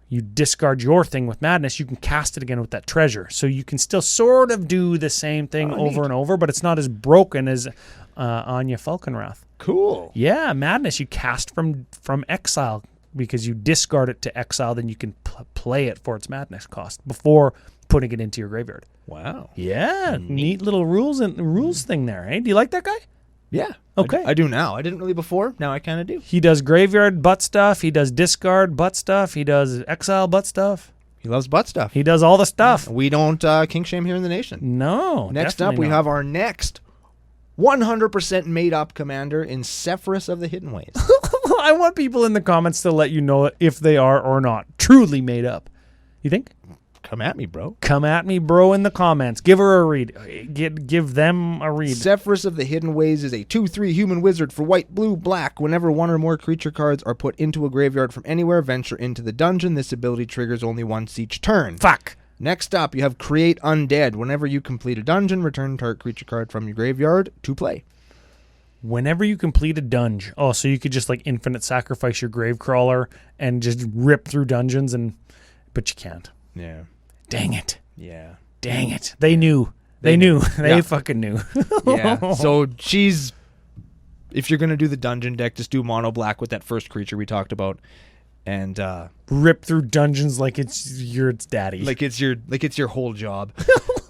You discard your thing with Madness, you can cast it again with that treasure. So you can still sort of do the same thing over and over, but it's not as broken as Anya Falkenrath. Cool. Yeah, Madness, you cast from exile because you discard it to exile, then you can play it for its Madness cost before putting it into your graveyard. Wow. Yeah, neat little rules thing there, eh? Do you like that guy? Yeah. Okay. I do now. I didn't really before. Now I kind of do. He does graveyard butt stuff. He does discard butt stuff. He does exile butt stuff. He loves butt stuff. He does all the stuff. We don't kink shame here in the nation. No. Next up, we have our next 100% made up commander in Sephirus of the Hidden Ways. I want people in the comments to let you know if they are or not truly made up. You think? Come at me, bro. Come at me, bro, in the comments. Give her a read. Give them a read. Sephirus of the Hidden Ways is a 2/3 human wizard for white, blue, black. Whenever one or more creature cards are put into a graveyard from anywhere, venture into the dungeon. This ability triggers only once each turn. Fuck. Next up, you have Create Undead. Whenever you complete a dungeon, return target creature card from your graveyard to play. Whenever you complete a dungeon. Oh, so you could just like infinite sacrifice your Gravecrawler and just rip through dungeons, but you can't. Yeah. Dang it. Yeah. Dang it. They knew. They knew. They fucking knew. Yeah. So if you're going to do the dungeon deck, just do mono black with that first creature we talked about. And rip through dungeons like it's its daddy. Like it's your whole job.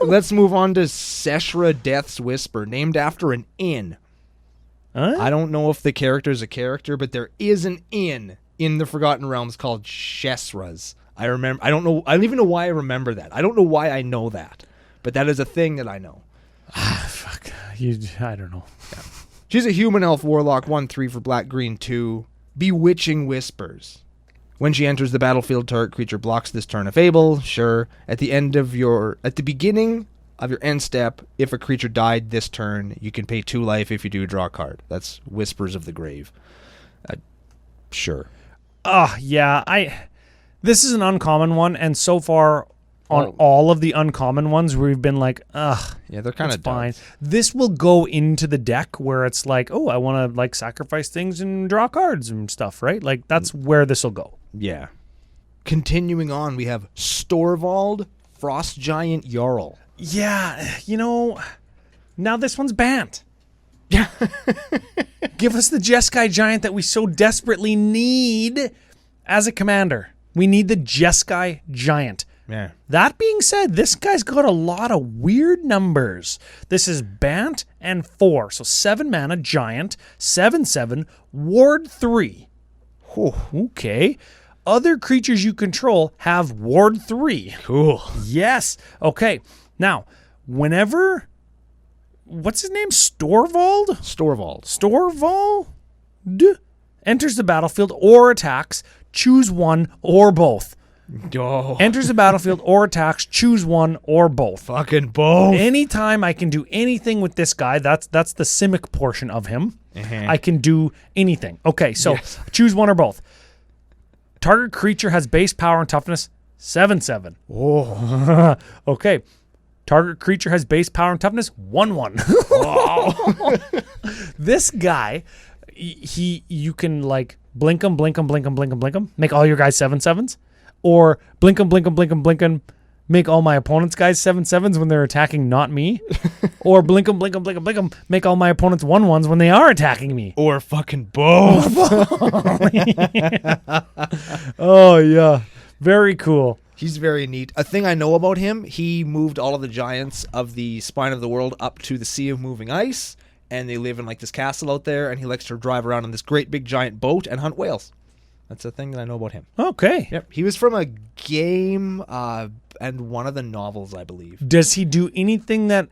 Let's move on to Seshra Death's Whisper, named after an inn. Huh? I don't know if the character is a character, but there is an inn in the Forgotten Realms called Shesra's. I remember. I don't even know why I remember that. I don't know why I know that, but that is a thing that I know. Fuck. I don't know. Yeah. She's a human elf warlock, 1/3 for black, green 2. Bewitching Whispers. When she enters the battlefield, target creature blocks this turn if able. Sure. At the beginning of your end step, if a creature died this turn, you can pay 2 life. If you do, draw a card. That's Whispers of the Grave. Sure. Yeah. This is an uncommon one, and so far on all of the uncommon ones, we've been like, ugh. Yeah, they're kind of fine. This will go into the deck where it's like, oh, I want to like sacrifice things and draw cards and stuff, right? Like that's where this will go. Yeah. Continuing on, we have Storvald, Frost Giant Jarl. Yeah, now this one's banned. Yeah. Give us the Jeskai Giant that we so desperately need as a commander. We need the Jeskai Giant. Yeah. That being said, this guy's got a lot of weird numbers. This is Bant and 4. So 7 mana, Giant, 7/7, Ward 3. Whew. Okay. Other creatures you control have Ward 3. Cool. Yes. Okay. Now, whenever... What's his name? Storvald enters the battlefield or attacks, choose one or both. Oh. Enters the battlefield or attacks, choose one or both. Fucking both. Anytime I can do anything with this guy, that's the Simic portion of him. Uh-huh. I can do anything. Okay, so choose one or both. Target creature has base power and toughness 7/7. Oh. Okay. Target creature has base power and toughness 1/1. Wow. This guy, you can like blink him, make all your guys 7/7s, or blink him, make all my opponents guys 7/7s when they're attacking not me, or blink him, make all my opponents 1/1s when they are attacking me. Or fucking both. Oh yeah, very cool. He's very neat. A thing I know about him, he moved all of the giants of the Spine of the World up to the Sea of Moving Ice, and they live in like this castle out there, and he likes to drive around in this great big giant boat and hunt whales. That's a thing that I know about him. Okay. Yep. He was from a game and one of the novels, I believe. Does he do anything that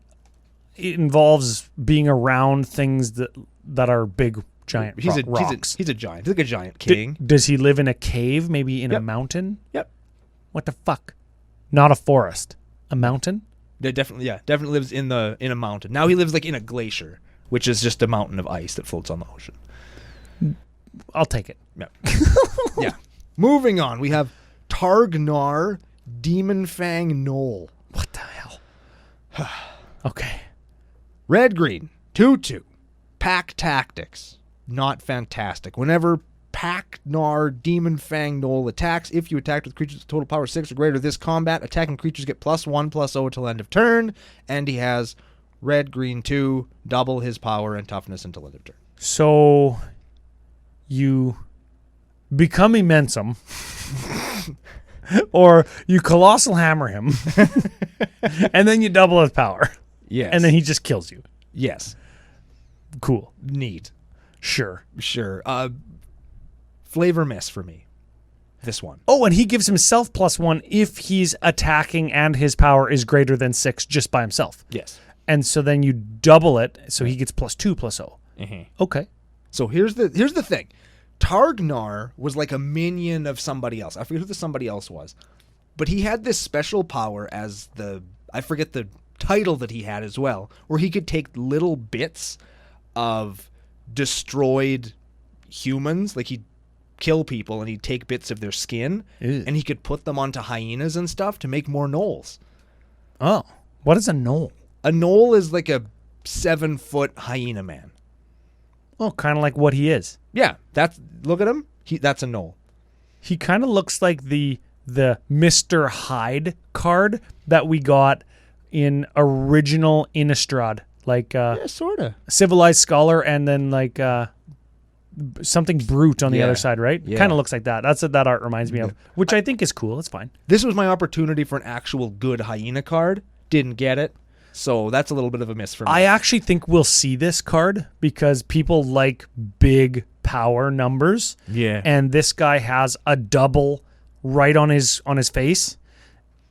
involves being around things that are big, giant rocks? He's a giant. He's like a giant king. Does he live in a cave, maybe in a mountain? Yep. What the fuck? Not a forest. A mountain? Definitely lives in a mountain. Now he lives like in a glacier, which is just a mountain of ice that floats on the ocean. I'll take it. Yeah. Yeah. Moving on, we have Targnar Demon Fang Knoll. What the hell? Okay. Red green 2/2. Pack tactics. Not fantastic. Whenever Paknar Demon Fang Knoll attacks, if you attack with creatures with total power 6 or greater this combat, attacking creatures get +1/+0 till end of turn, and he has red green 2, double his power and toughness until end of turn. So you become Immensum, or you Colossal Hammer him, and then you double his power. Yes. And then he just kills you. Yes. Cool. Neat. Sure. Flavor miss for me. This one. Oh, and he gives himself +1 if he's attacking and his power is greater than 6 just by himself. Yes. And so then you double it, so he gets +2/+0. Mm-hmm. Okay. So here's the thing. Targnar was like a minion of somebody else. I forget who the somebody else was. But he had this special power as I forget the title that he had as well, where he could take little bits of destroyed humans, like he'd kill people and he'd take bits of their skin, and he could put them onto hyenas and stuff to make more gnolls. Oh. What is a gnoll? A gnoll is like a 7-foot hyena man. Oh, kind of like what he is. Yeah, look at him. That's a gnoll. He kind of looks like the Mr. Hyde card that we got in original Innistrad, like Yeah, sorta. Civilized Scholar, and then like something Brute on the other side, right? Yeah. Kind of looks like that. That's what that art reminds me of, which I think is cool. It's fine. This was my opportunity for an actual good hyena card. Didn't get it. So that's a little bit of a miss for me. I actually think we'll see this card because people like big power numbers. Yeah. And this guy has a double right on his face.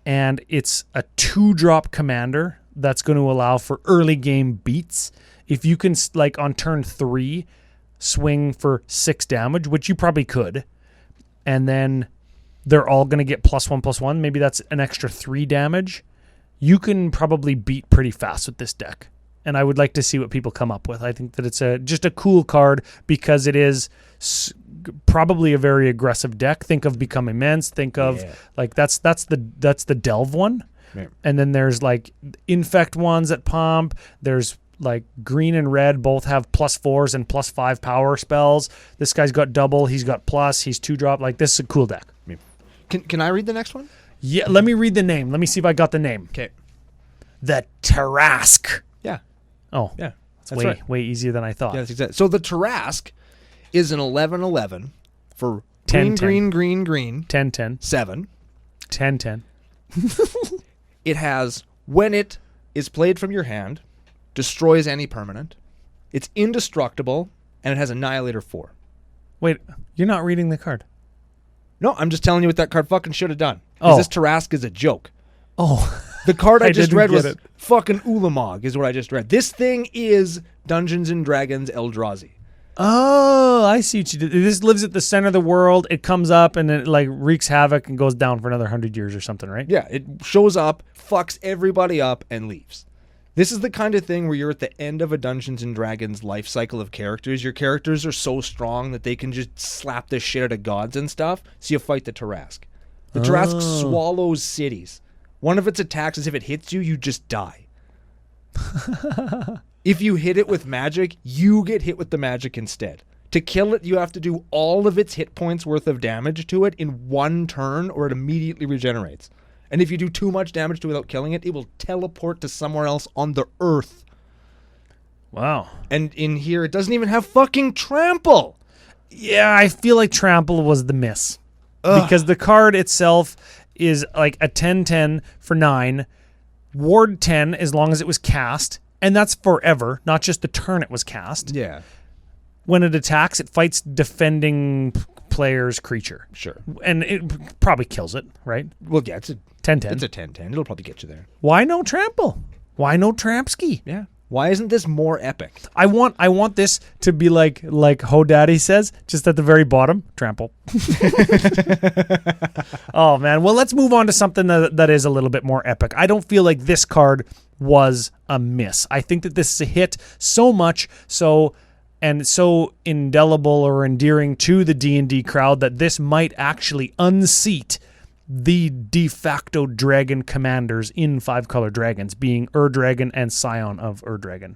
And it's a 2-drop commander that's going to allow for early game beats. If you can, like on turn 3, swing for 6 damage, which you probably could, and then they're all going to get +1/+1, maybe that's an extra 3 damage, you can probably beat pretty fast with this deck. And I would like to see what people come up with. I think that it's just a cool card because it is probably a very aggressive deck. Think of Become Immense. Think of like that's the Delve one. Yeah. And then there's like Infect ones at Pump. There's like green and red both have +4s and +5 power spells. This guy's got double. He's got plus. He's 2-drop. Like, this is a cool deck. Can I read the next one? Yeah, let me read the name. Let me see if I got the name. Okay. The Tarask. Yeah. Oh, Yeah. that's way easier than I thought. Yeah, that's exactly. So the Tarask is an 11/11 for 10, green, 10/10. 7. 10/10. It has, when it is played from your hand, destroys any permanent. It's indestructible, and it has Annihilator 4. Wait, you're not reading the card. No, I'm just telling you what that card fucking should have done. Oh. Because this Tarask is a joke. Oh. The card I just didn't read get was it. fucking Ulamog, is what I just read. This thing is Dungeons & Dragons Eldrazi. Oh, I see what you did. This lives at the center of the world. It comes up and it like wreaks havoc and goes down for another 100 years or something, right? Yeah, it shows up, fucks everybody up, and leaves. This is the kind of thing where you're at the end of a Dungeons & Dragons life cycle of characters. Your characters are so strong that they can just slap the shit out of gods and stuff, so you fight the Tarask. The Tarask swallows cities. One of its attacks is if it hits you, you just die. If you hit it with magic, you get hit with the magic instead. To kill it, you have to do all of its hit points worth of damage to it in one turn, or it immediately regenerates. And if you do too much damage to it without killing it, it will teleport to somewhere else on the earth. Wow. And in here, it doesn't even have fucking trample. Yeah, I feel like trample was the miss. Because the card itself is like a 10/10 for 9, ward 10 as long as it was cast, and that's forever, not just the turn it was cast. Yeah. When it attacks, it fights defending player's creature. Sure. And it probably kills it, right? Well, yeah, it's a 10-10. It's a 10-10. It'll probably get you there. Why no trample? Why no Trampski? Yeah. Why isn't this more epic? I want this to be like Ho Daddy says, just at the very bottom, trample. Oh man. Well, let's move on to something that is a little bit more epic. I don't feel like this card was a miss. I think that this is a hit so much so indelible or endearing to the D&D crowd that this might actually unseat the de facto dragon commanders in 5-color dragons, being Ur-Dragon and Scion of Ur-Dragon.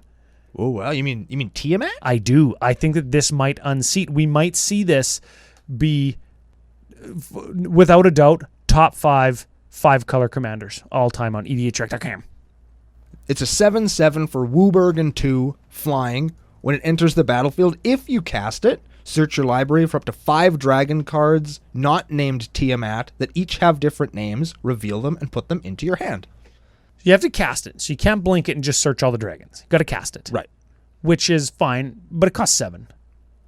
Oh, well, you mean Tiamat? I do. I think that this might unseat. We might see this be, without a doubt, top 5-color commanders all time on EDH. It's a 7/7 for Wooburg and 2, flying. When it enters the battlefield, if you cast it, search your library for up to 5 dragon cards not named Tiamat that each have different names, reveal them, and put them into your hand. You have to cast it, so you can't blink it and just search all the dragons. You got to cast it. Right. Which is fine, but it costs 7.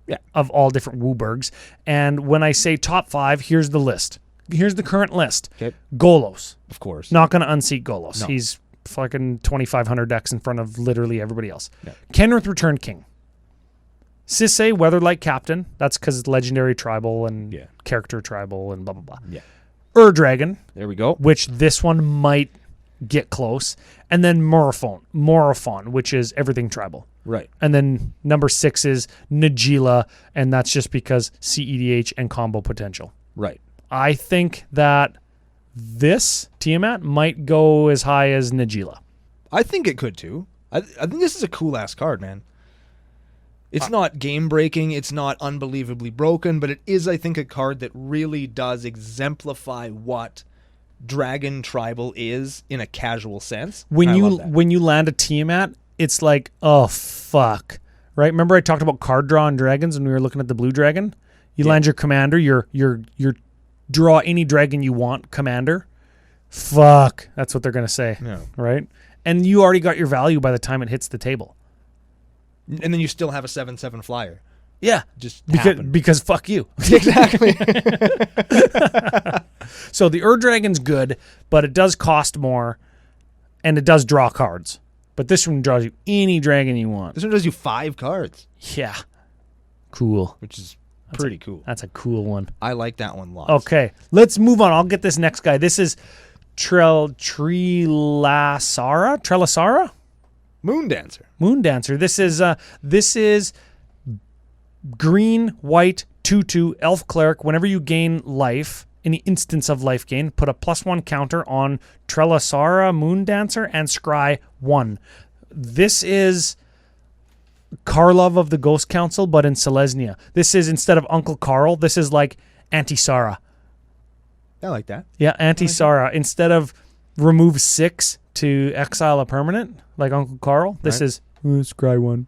Yeah. Of all different Wooburgs. And when I say top 5, here's the list. Here's the current list. Okay. Golos. Of course. Not going to unseat Golos. No. He's fucking 2,500 decks in front of literally everybody else. Yeah. Kenrith Returned King. Sisay, Weatherlight Captain. That's because it's legendary tribal and character tribal and blah, blah, blah. Yeah. Ur-Dragon. There we go. Which this one might get close. And then Morophon, which is everything tribal. Right. And then number 6 is Najila, and that's just because CEDH and combo potential. Right. I think that this Tiamat might go as high as Najila. I think it could too. I think this is a cool ass card, man. It's not game breaking, it's not unbelievably broken, but it is, I think, a card that really does exemplify what Dragon Tribal is in a casual sense. When you land a Tiamat, it's like, oh fuck. Right? Remember I talked about card draw on dragons when we were looking at the blue dragon? You land your commander, your draw any dragon you want commander. Fuck. That's what they're gonna say. Yeah. Right? And you already got your value by the time it hits the table. And then you still have a 7/7 flyer. Yeah. Just because fuck you. Exactly. So the Ur-Dragon's good, but it does cost more, and it does draw cards. But this one draws you any dragon you want. This one draws you 5 cards. Yeah. Cool. Which is pretty cool. That's a cool one. I like that one lots. Okay. Let's move on. I'll get this next guy. This is Trelasara? Moondancer. This is green, white, 2/2, elf cleric. Whenever you gain life, any instance of life gain, put a +1 counter on Trelasara, Moondancer, and scry 1. This is Karlov of the Ghost Council, but in Selesnya. This is, instead of Uncle Carl, this is like Anti-Sara. I like that. Yeah, Anti-Sara. Instead of remove 6 to exile a permanent, like Uncle Carl, this is scry 1.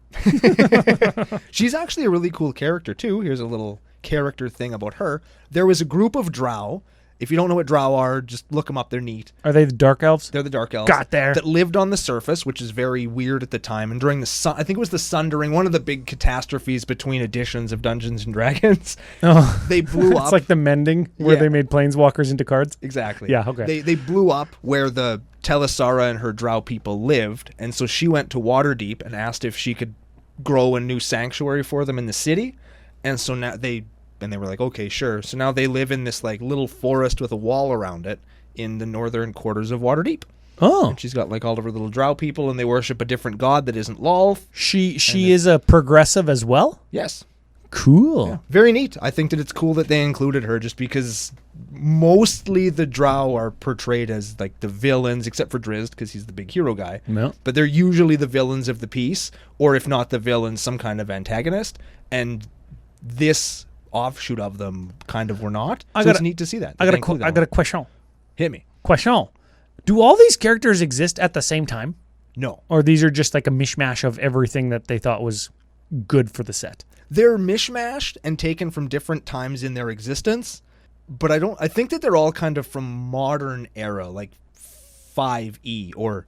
She's actually a really cool character, too. Here's a little character thing about her. There was a group of drow. If you don't know what drow are, just look them up. They're neat. Are they the dark elves? They're the dark elves. Got there. That lived on the surface, which is very weird at the time. And during the sun, I think it was the Sundering, one of the big catastrophes between editions of Dungeons and Dragons. Oh, they blew up. It's like the Mending, where they made planeswalkers into cards. Exactly. Yeah, okay. They blew up where the Telisara and her drow people lived. And so she went to Waterdeep and asked if she could grow a new sanctuary for them in the city. And so now they were like, okay, sure. So now they live in this like little forest with a wall around it in the northern quarters of Waterdeep. Oh. And she's got like all of her little drow people, and they worship a different god that isn't Lolth. She is a progressive as well? Yes. Cool. Yeah. Very neat. I think that it's cool that they included her, just because mostly the drow are portrayed as like the villains, except for Drizzt, because he's the big hero guy. Yeah. But they're usually the villains of the piece, or if not the villains, some kind of antagonist. And this offshoot of them kind of were not. It's neat to see that. I got a question. Hit me. Question. Do all these characters exist at the same time? No. Or these are just like a mishmash of everything that they thought was good for the set? They're mishmashed and taken from different times in their existence, but I think that they're all kind of from modern era, like 5e or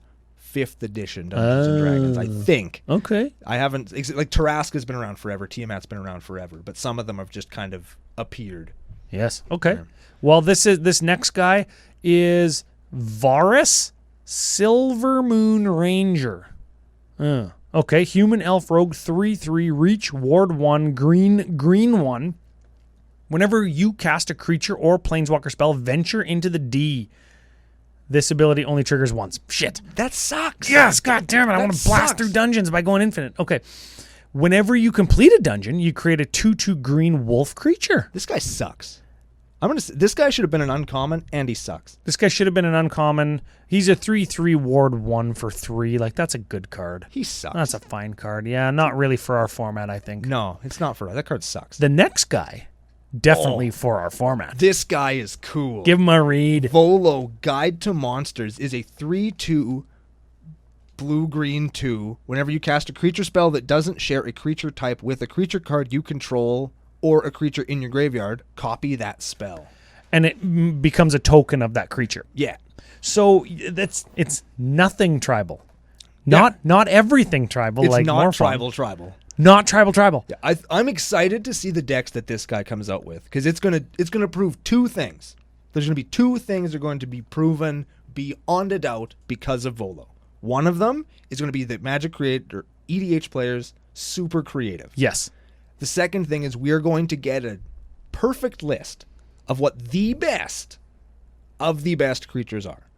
5th edition Dungeons and Dragons, I think. Okay. I haven't, like Tarrasca's been around forever, Tiamat's been around forever, but some of them have just kind of appeared. Yes. Okay. Yeah. Well, this next guy is Varus Silver Moon Ranger. Okay. Human elf rogue 3/3 reach ward 1 green 1. Whenever you cast a creature or planeswalker spell, venture into the D. This ability only triggers once. Shit. That sucks. Yes, god damn it. I want to blast sucks. through dungeons by going infinite. Okay. Whenever you complete a dungeon, you create a 2/2 green wolf creature. This guy sucks. This guy should have been an uncommon, and he sucks. This guy should have been an uncommon. He's a 3/3 ward 1 for 3. Like, that's a good card. He sucks. That's a fine card. Yeah, not really for our format, I think. No, it's not for us. That card sucks. The next guy, definitely for our format. This guy is cool. Give him a read. Volo, Guide to Monsters, is a 3/2 blue-green 2. Whenever you cast a creature spell that doesn't share a creature type with a creature card you control or a creature in your graveyard, copy that spell. And it becomes a token of that creature. Yeah. So it's nothing tribal. Not everything tribal. It's like not more tribal. Not tribal. Yeah, I'm excited to see the decks that this guy comes out with, because it's gonna prove two things. There's gonna be two things that are going to be proven beyond a doubt because of Volo. One of them is going to be that Magic Creator EDH players super creative. Yes. The second thing is we're going to get a perfect list of what the best of the best creatures are.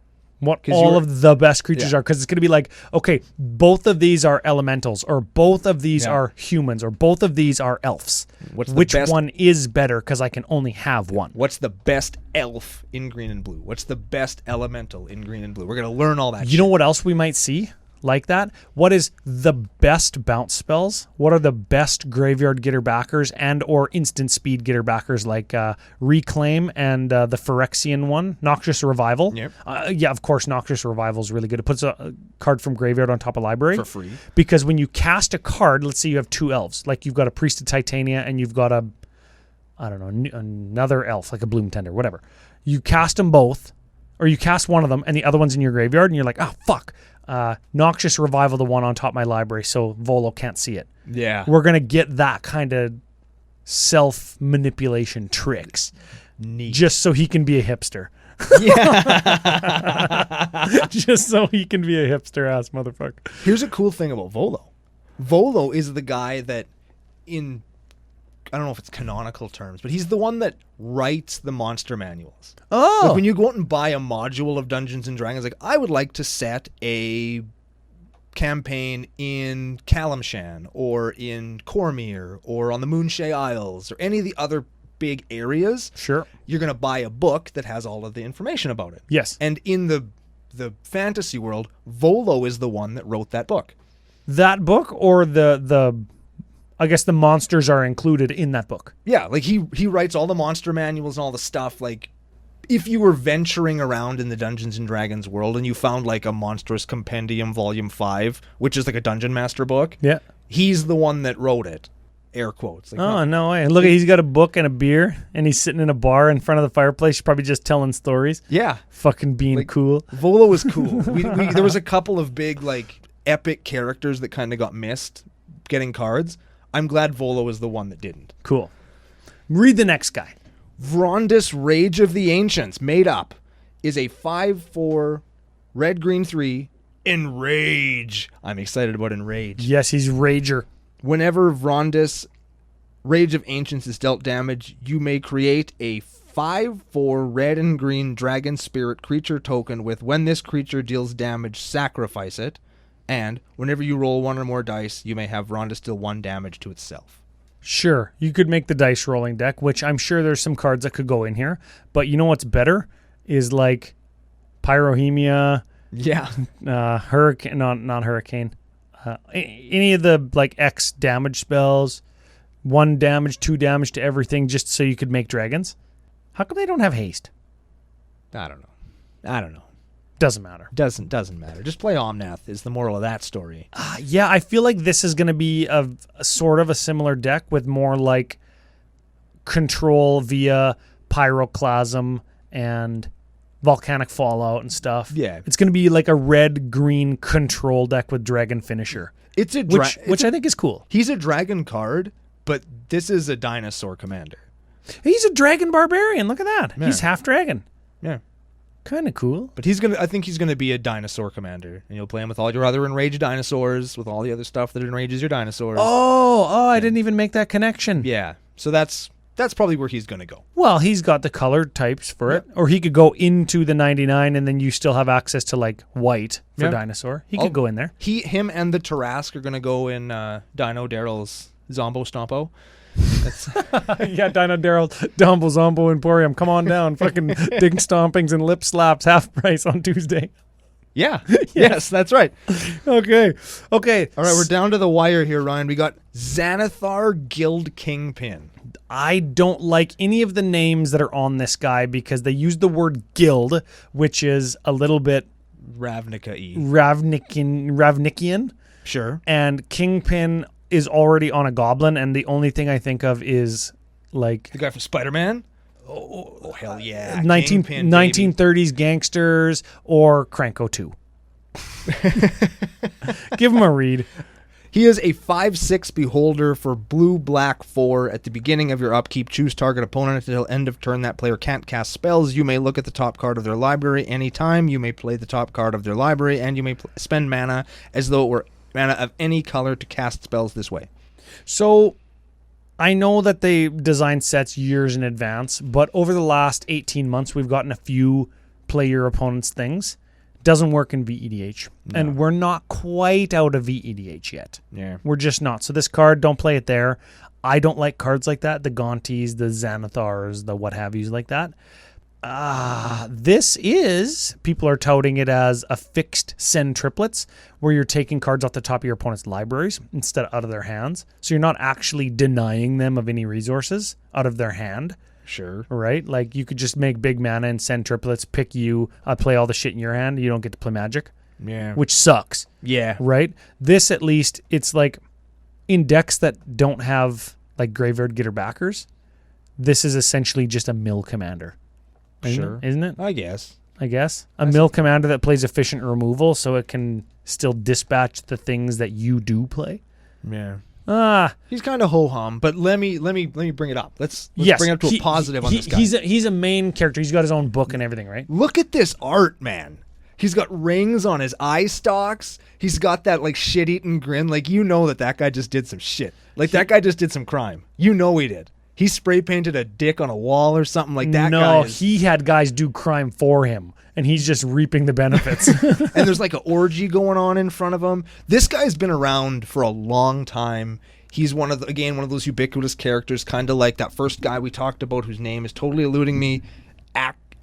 What all of the best creatures are, because it's going to be like, okay, both of these are elementals, or both of these are humans, or both of these are elves. Which one is better, because I can only have one? What's the best elf in green and blue? What's the best elemental in green and blue? We're going to learn all that. You know what else we might see like that? What is the best bounce spells? What are the best graveyard getter backers and or instant speed getter backers, like Reclaim and the Phyrexian one, Noxious Revival? Yep. Yeah, of course, Noxious Revival is really good. It puts a card from graveyard on top of library. For free. Because when you cast a card, let's say you have two elves, like you've got a Priest of Titania and you've got another elf, like a Bloom Tender, whatever. You cast them both, or you cast one of them and the other one's in your graveyard, and you're like, oh, fuck. Noxious Revival, the one on top of my library, so Volo can't see it. Yeah. We're going to get that kind of self-manipulation tricks. Neat. Just so he can be a hipster. Yeah. Just so he can be a hipster-ass motherfucker. Here's a cool thing about Volo. Volo is the guy that I don't know if it's canonical terms, but he's the one that writes the monster manuals. Oh. Like when you go out and buy a module of Dungeons and Dragons, like I would like to set a campaign in Kalimshan or in Cormyr or on the Moonshae Isles or any of the other big areas. Sure. You're going to buy a book that has all of the information about it. Yes. And in the fantasy world, Volo is the one that wrote that book. That book, or the I guess the monsters are included in that book. Yeah, like he writes all the monster manuals and all the stuff. Like, if you were venturing around in the Dungeons and Dragons world and you found like a Monstrous Compendium Volume 5, which is like a Dungeon Master book, yeah, he's the one that wrote it. Air quotes. Like, no way. Look, he's got a book and a beer, and he's sitting in a bar in front of the fireplace. He's probably just telling stories. Yeah. Fucking being cool. Volo is cool. There was a couple of big, like, epic characters that kind of got missed getting cards. I'm glad Volo is the one that didn't. Cool. Read the next guy. Vrondis Rage of the Ancients, made up, is a 5/4 red-green 3 Enrage. I'm excited about Enrage. Yes, he's Rager. Whenever Vrondis Rage of Ancients is dealt damage, you may create a 5/4 red and green dragon spirit creature token with, when this creature deals damage, sacrifice it. And whenever you roll one or more dice, you may have Vrondis deal 1 damage to itself. Sure, you could make the dice rolling deck, which I'm sure there's some cards that could go in here. But you know what's better is like Pyrohemia. Yeah. Hurricane, not Hurricane. Any of the like X damage spells, 1 damage, 2 damage to everything, just so you could make dragons. How come they don't have haste? I don't know. Doesn't matter. Doesn't matter. Just play Omnath is the moral of that story. Yeah, I feel like this is going to be a sort of a similar deck with more like control via Pyroclasm and volcanic fallout and stuff. Yeah. It's going to be like a red-green control deck with Dragon Finisher, It's a which I think is cool. He's a dragon card, but this is a dinosaur commander. He's a dragon barbarian. Look at that. Yeah. He's half dragon. Yeah. Kind of cool. But I think he's gonna be a dinosaur commander, and you'll play him with all your other enraged dinosaurs, with all the other stuff that enrages your dinosaurs. I didn't even make that connection. Yeah. So that's probably where he's gonna go. Well, he's got the color types for it. Or he could go into the 99 and then you still have access to like white for dinosaur. He could go in there. Him and the Tarask are gonna go in Dino Daryl's Zombo Stompo. Yeah, Dino Daryl, Dumbo Zombo Emporium. Come on down. Fucking dig stompings and lip slaps half price on Tuesday. Yeah. Yes, that's right. Okay. All right, we're down to the wire here, Ryan. We got Xanathar Guild Kingpin. I don't like any of the names that are on this guy because they use the word guild, which is a little bit Ravnica-y. Ravnikian. Sure. And Kingpin is already on a goblin, and the only thing I think of is like The guy from Spider-Man? Oh hell yeah. 1930s gangsters or Cranko 2. Give him a read. He is a 5/6 beholder for blue, black, 4. At the beginning of your upkeep, choose target opponent until end of turn. That player can't cast spells. You may look at the top card of their library anytime. You may play the top card of their library, and you may spend mana as though it were mana of any color to cast spells this way. So I know that they design sets years in advance, but over the last 18 months, we've gotten a few play your opponent's things. Doesn't work in VEDH. No. And we're not quite out of VEDH yet. Yeah. We're just not. So this card, don't play it there. I don't like cards like that. The Gaunties, the Xanathars, the what have yous like that. This is, people are touting it as a fixed send triplets, where you're taking cards off the top of your opponent's libraries instead of out of their hands. So you're not actually denying them of any resources out of their hand. Sure. Right? Like you could just make big mana and send triplets, pick you, play all the shit in your hand. You don't get to play Magic. Yeah. Which sucks. Yeah. Right? This, at least, it's like in decks that don't have like graveyard getter backers, this is essentially just a mill commander. Isn't it? I guess. A mill commander that plays efficient removal so it can still dispatch the things that you do play. Yeah. He's kind of ho-hum, but let me bring it up. Let's bring it up to a positive on this guy. He's a main character. He's got his own book and everything, right? Look at this art, man. He's got rings on his eye stalks. He's got that like shit-eating grin. Like, you know that guy just did some shit. Like, that guy just did some crime. You know he did. He spray painted a dick on a wall or something like that. No, he had guys do crime for him, and he's just reaping the benefits. And there's like an orgy going on in front of him. This guy's been around for a long time. He's one of those ubiquitous characters, kind of like that first guy we talked about whose name is totally eluding me,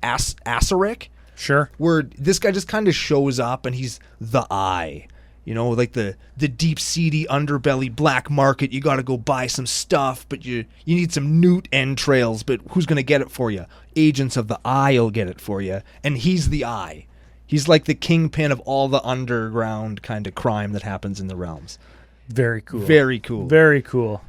Asaric. Sure. Where this guy just kind of shows up and he's the eye. You know, like the deep, seedy underbelly black market. You got to go buy some stuff, but you need some newt entrails. But who's going to get it for you? Agents of the Eye will get it for you. And he's the Eye. He's like the kingpin of all the underground kind of crime that happens in the realms. Very cool. Very cool. Very cool.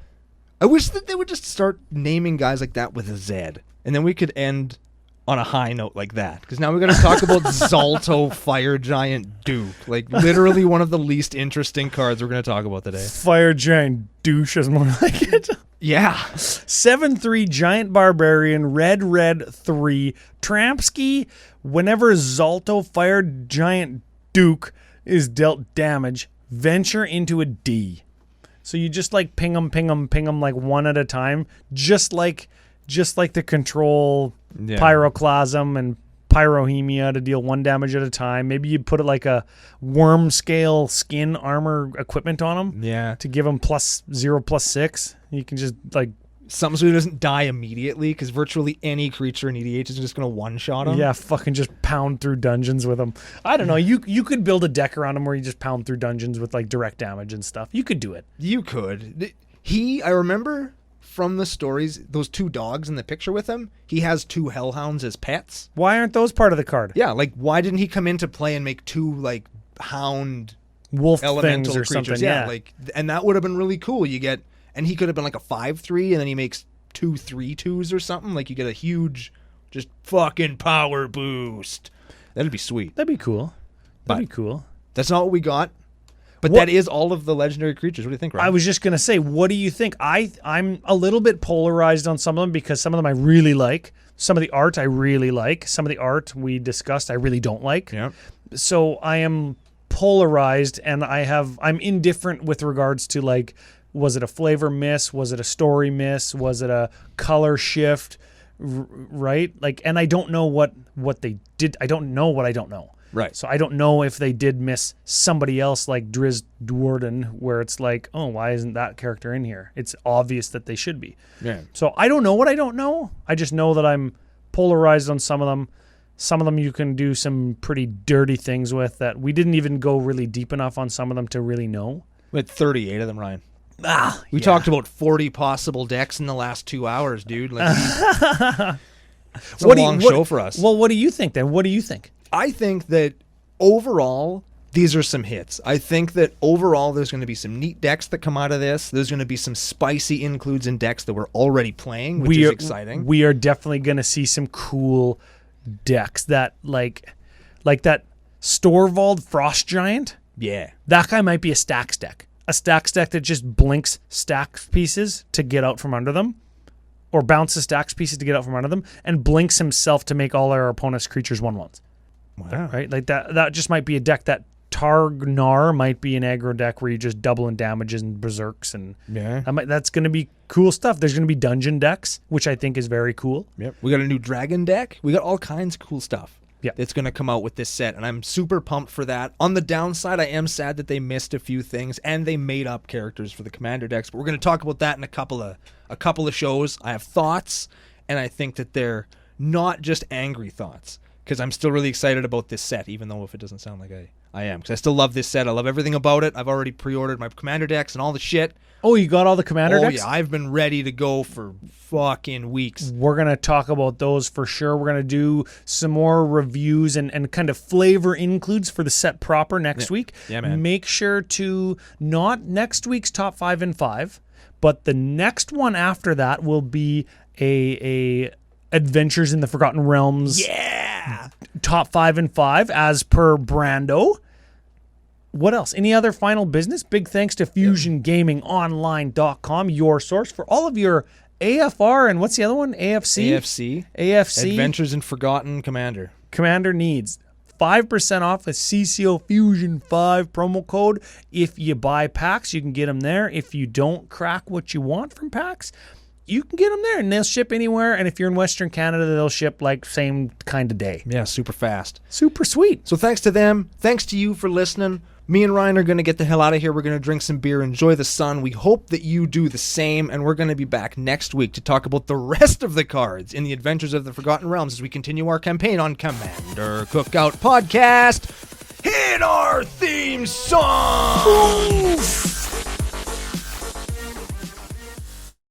I wish that they would just start naming guys like that with a Z. And then we could end on a high note like that, because now we're going to talk about Zalto Fire Giant Duke, like literally one of the least interesting cards we're going to talk about today. Fire Giant Douche is more like it. Yeah. 7/3 Giant Barbarian, red 3. Trampsky, whenever Zalto Fire Giant Duke is dealt damage, venture into a D. So you just like ping them like one at a time, just like the control Pyroclasm and Pyrohemia to deal 1 damage at a time. Maybe you put it like a worm scale skin armor equipment on them. Yeah. To give them +0/+6. You can just like something so he doesn't die immediately, because virtually any creature in EDH is just going to one-shot him. Yeah, fucking just pound through dungeons with him. I don't know. You could build a deck around him where you just pound through dungeons with like direct damage and stuff. You could do it. You could. I remember from the stories, those 2 dogs in the picture with him, he has 2 hellhounds as pets. Why aren't those part of the card? Yeah, like why didn't he come into play and make 2 like hound wolf elemental things or creatures? something? Yeah, like, and that would have been really cool. And he could have been like a 5/3, and then he makes 2 3/2s or something. Like you get a huge Just fucking power boost. That'd be sweet. That'd be cool. That'd be cool. That's not what we got. But What- that is all of the legendary creatures. What do you think, Ryan? I was just gonna say, what do you think? I'm a little bit polarized on some of them because some of them I really like. Some of the art I really like. Some of the art we discussed I really don't like. Yeah. So I am polarized, and I'm indifferent with regards to, like, was it a flavor miss? Was it a story miss? Was it a color shift? Right? Like, and I don't know what they did. I don't know what I don't know. Right. So I don't know if they did miss somebody else like Driz Dwarden, where it's like, oh, why isn't that character in here? It's obvious that they should be. Yeah. So I don't know what I don't know. I just know that I'm polarized on some of them. Some of them you can do some pretty dirty things with that we didn't even go really deep enough on some of them to really know. We had 38 of them, Ryan. We Yeah. talked about 40 possible decks in the last 2 hours, dude. Like, it's a What do you- long what- show for us. Well, what do you think then? What do you think? I think that overall, these are some hits. I think that overall, there's going to be some neat decks that come out of this. There's going to be some spicy includes in decks that we're already playing, which is exciting. We are definitely going to see some cool decks that like that Storvald Frost Giant. Yeah. That guy might be a stacks deck. A stacks deck that just blinks stacks pieces to get out from under them, or bounces stacks pieces to get out from under them, and blinks himself to make all our opponent's creatures 1/1s. Wow. Right? Like that just might be a deck. That Targnar might be an aggro deck where you just double in damages and berserks, and Yeah. that's going to be cool stuff. There's going to be dungeon decks, which I think is very cool. Yep. We got a new dragon deck. We got all kinds of cool stuff. Yeah. It's going to come out with this set, and I'm super pumped for that. On the downside, I am sad that they missed a few things, and they made up characters for the commander decks, but we're going to talk about that in a couple of shows. I have thoughts, and I think that they're not just angry thoughts, because I'm still really excited about this set, even though if it doesn't sound like I am, because I still love this set. I love everything about it. I've already pre-ordered my commander decks and all the shit. Oh, you got all the commander Oh decks? yeah, I've been ready to go for fucking weeks. We're going to talk about those for sure. We're going to do some more reviews and kind of flavor includes for the set proper next week. Yeah, man. Make sure to not next week's top 5 and 5, but the next one after that will be a Adventures in the Forgotten Realms top 5 and 5 as per Brando. What else? Any other final business? Big thanks to FusionGamingOnline.com, your source for all of your AFR and what's the other one? AFC? AFC. Adventures in Forgotten Commander. Commander needs 5% off with CCO Fusion 5 promo code. If you buy packs, you can get them there. If you don't crack what you want from packs, you can get them there, and they'll ship anywhere. And if you're in Western Canada, they'll ship like same kind of day. Yeah, super fast. Super sweet. So thanks to them. Thanks to you for listening. Me and Ryan are going to get the hell out of here. We're going to drink some beer, enjoy the sun. We hope that you do the same, and we're going to be back next week to talk about the rest of the cards in the Adventures of the Forgotten Realms as we continue our campaign on Commander Cookout Podcast. Hit our theme song! Oof.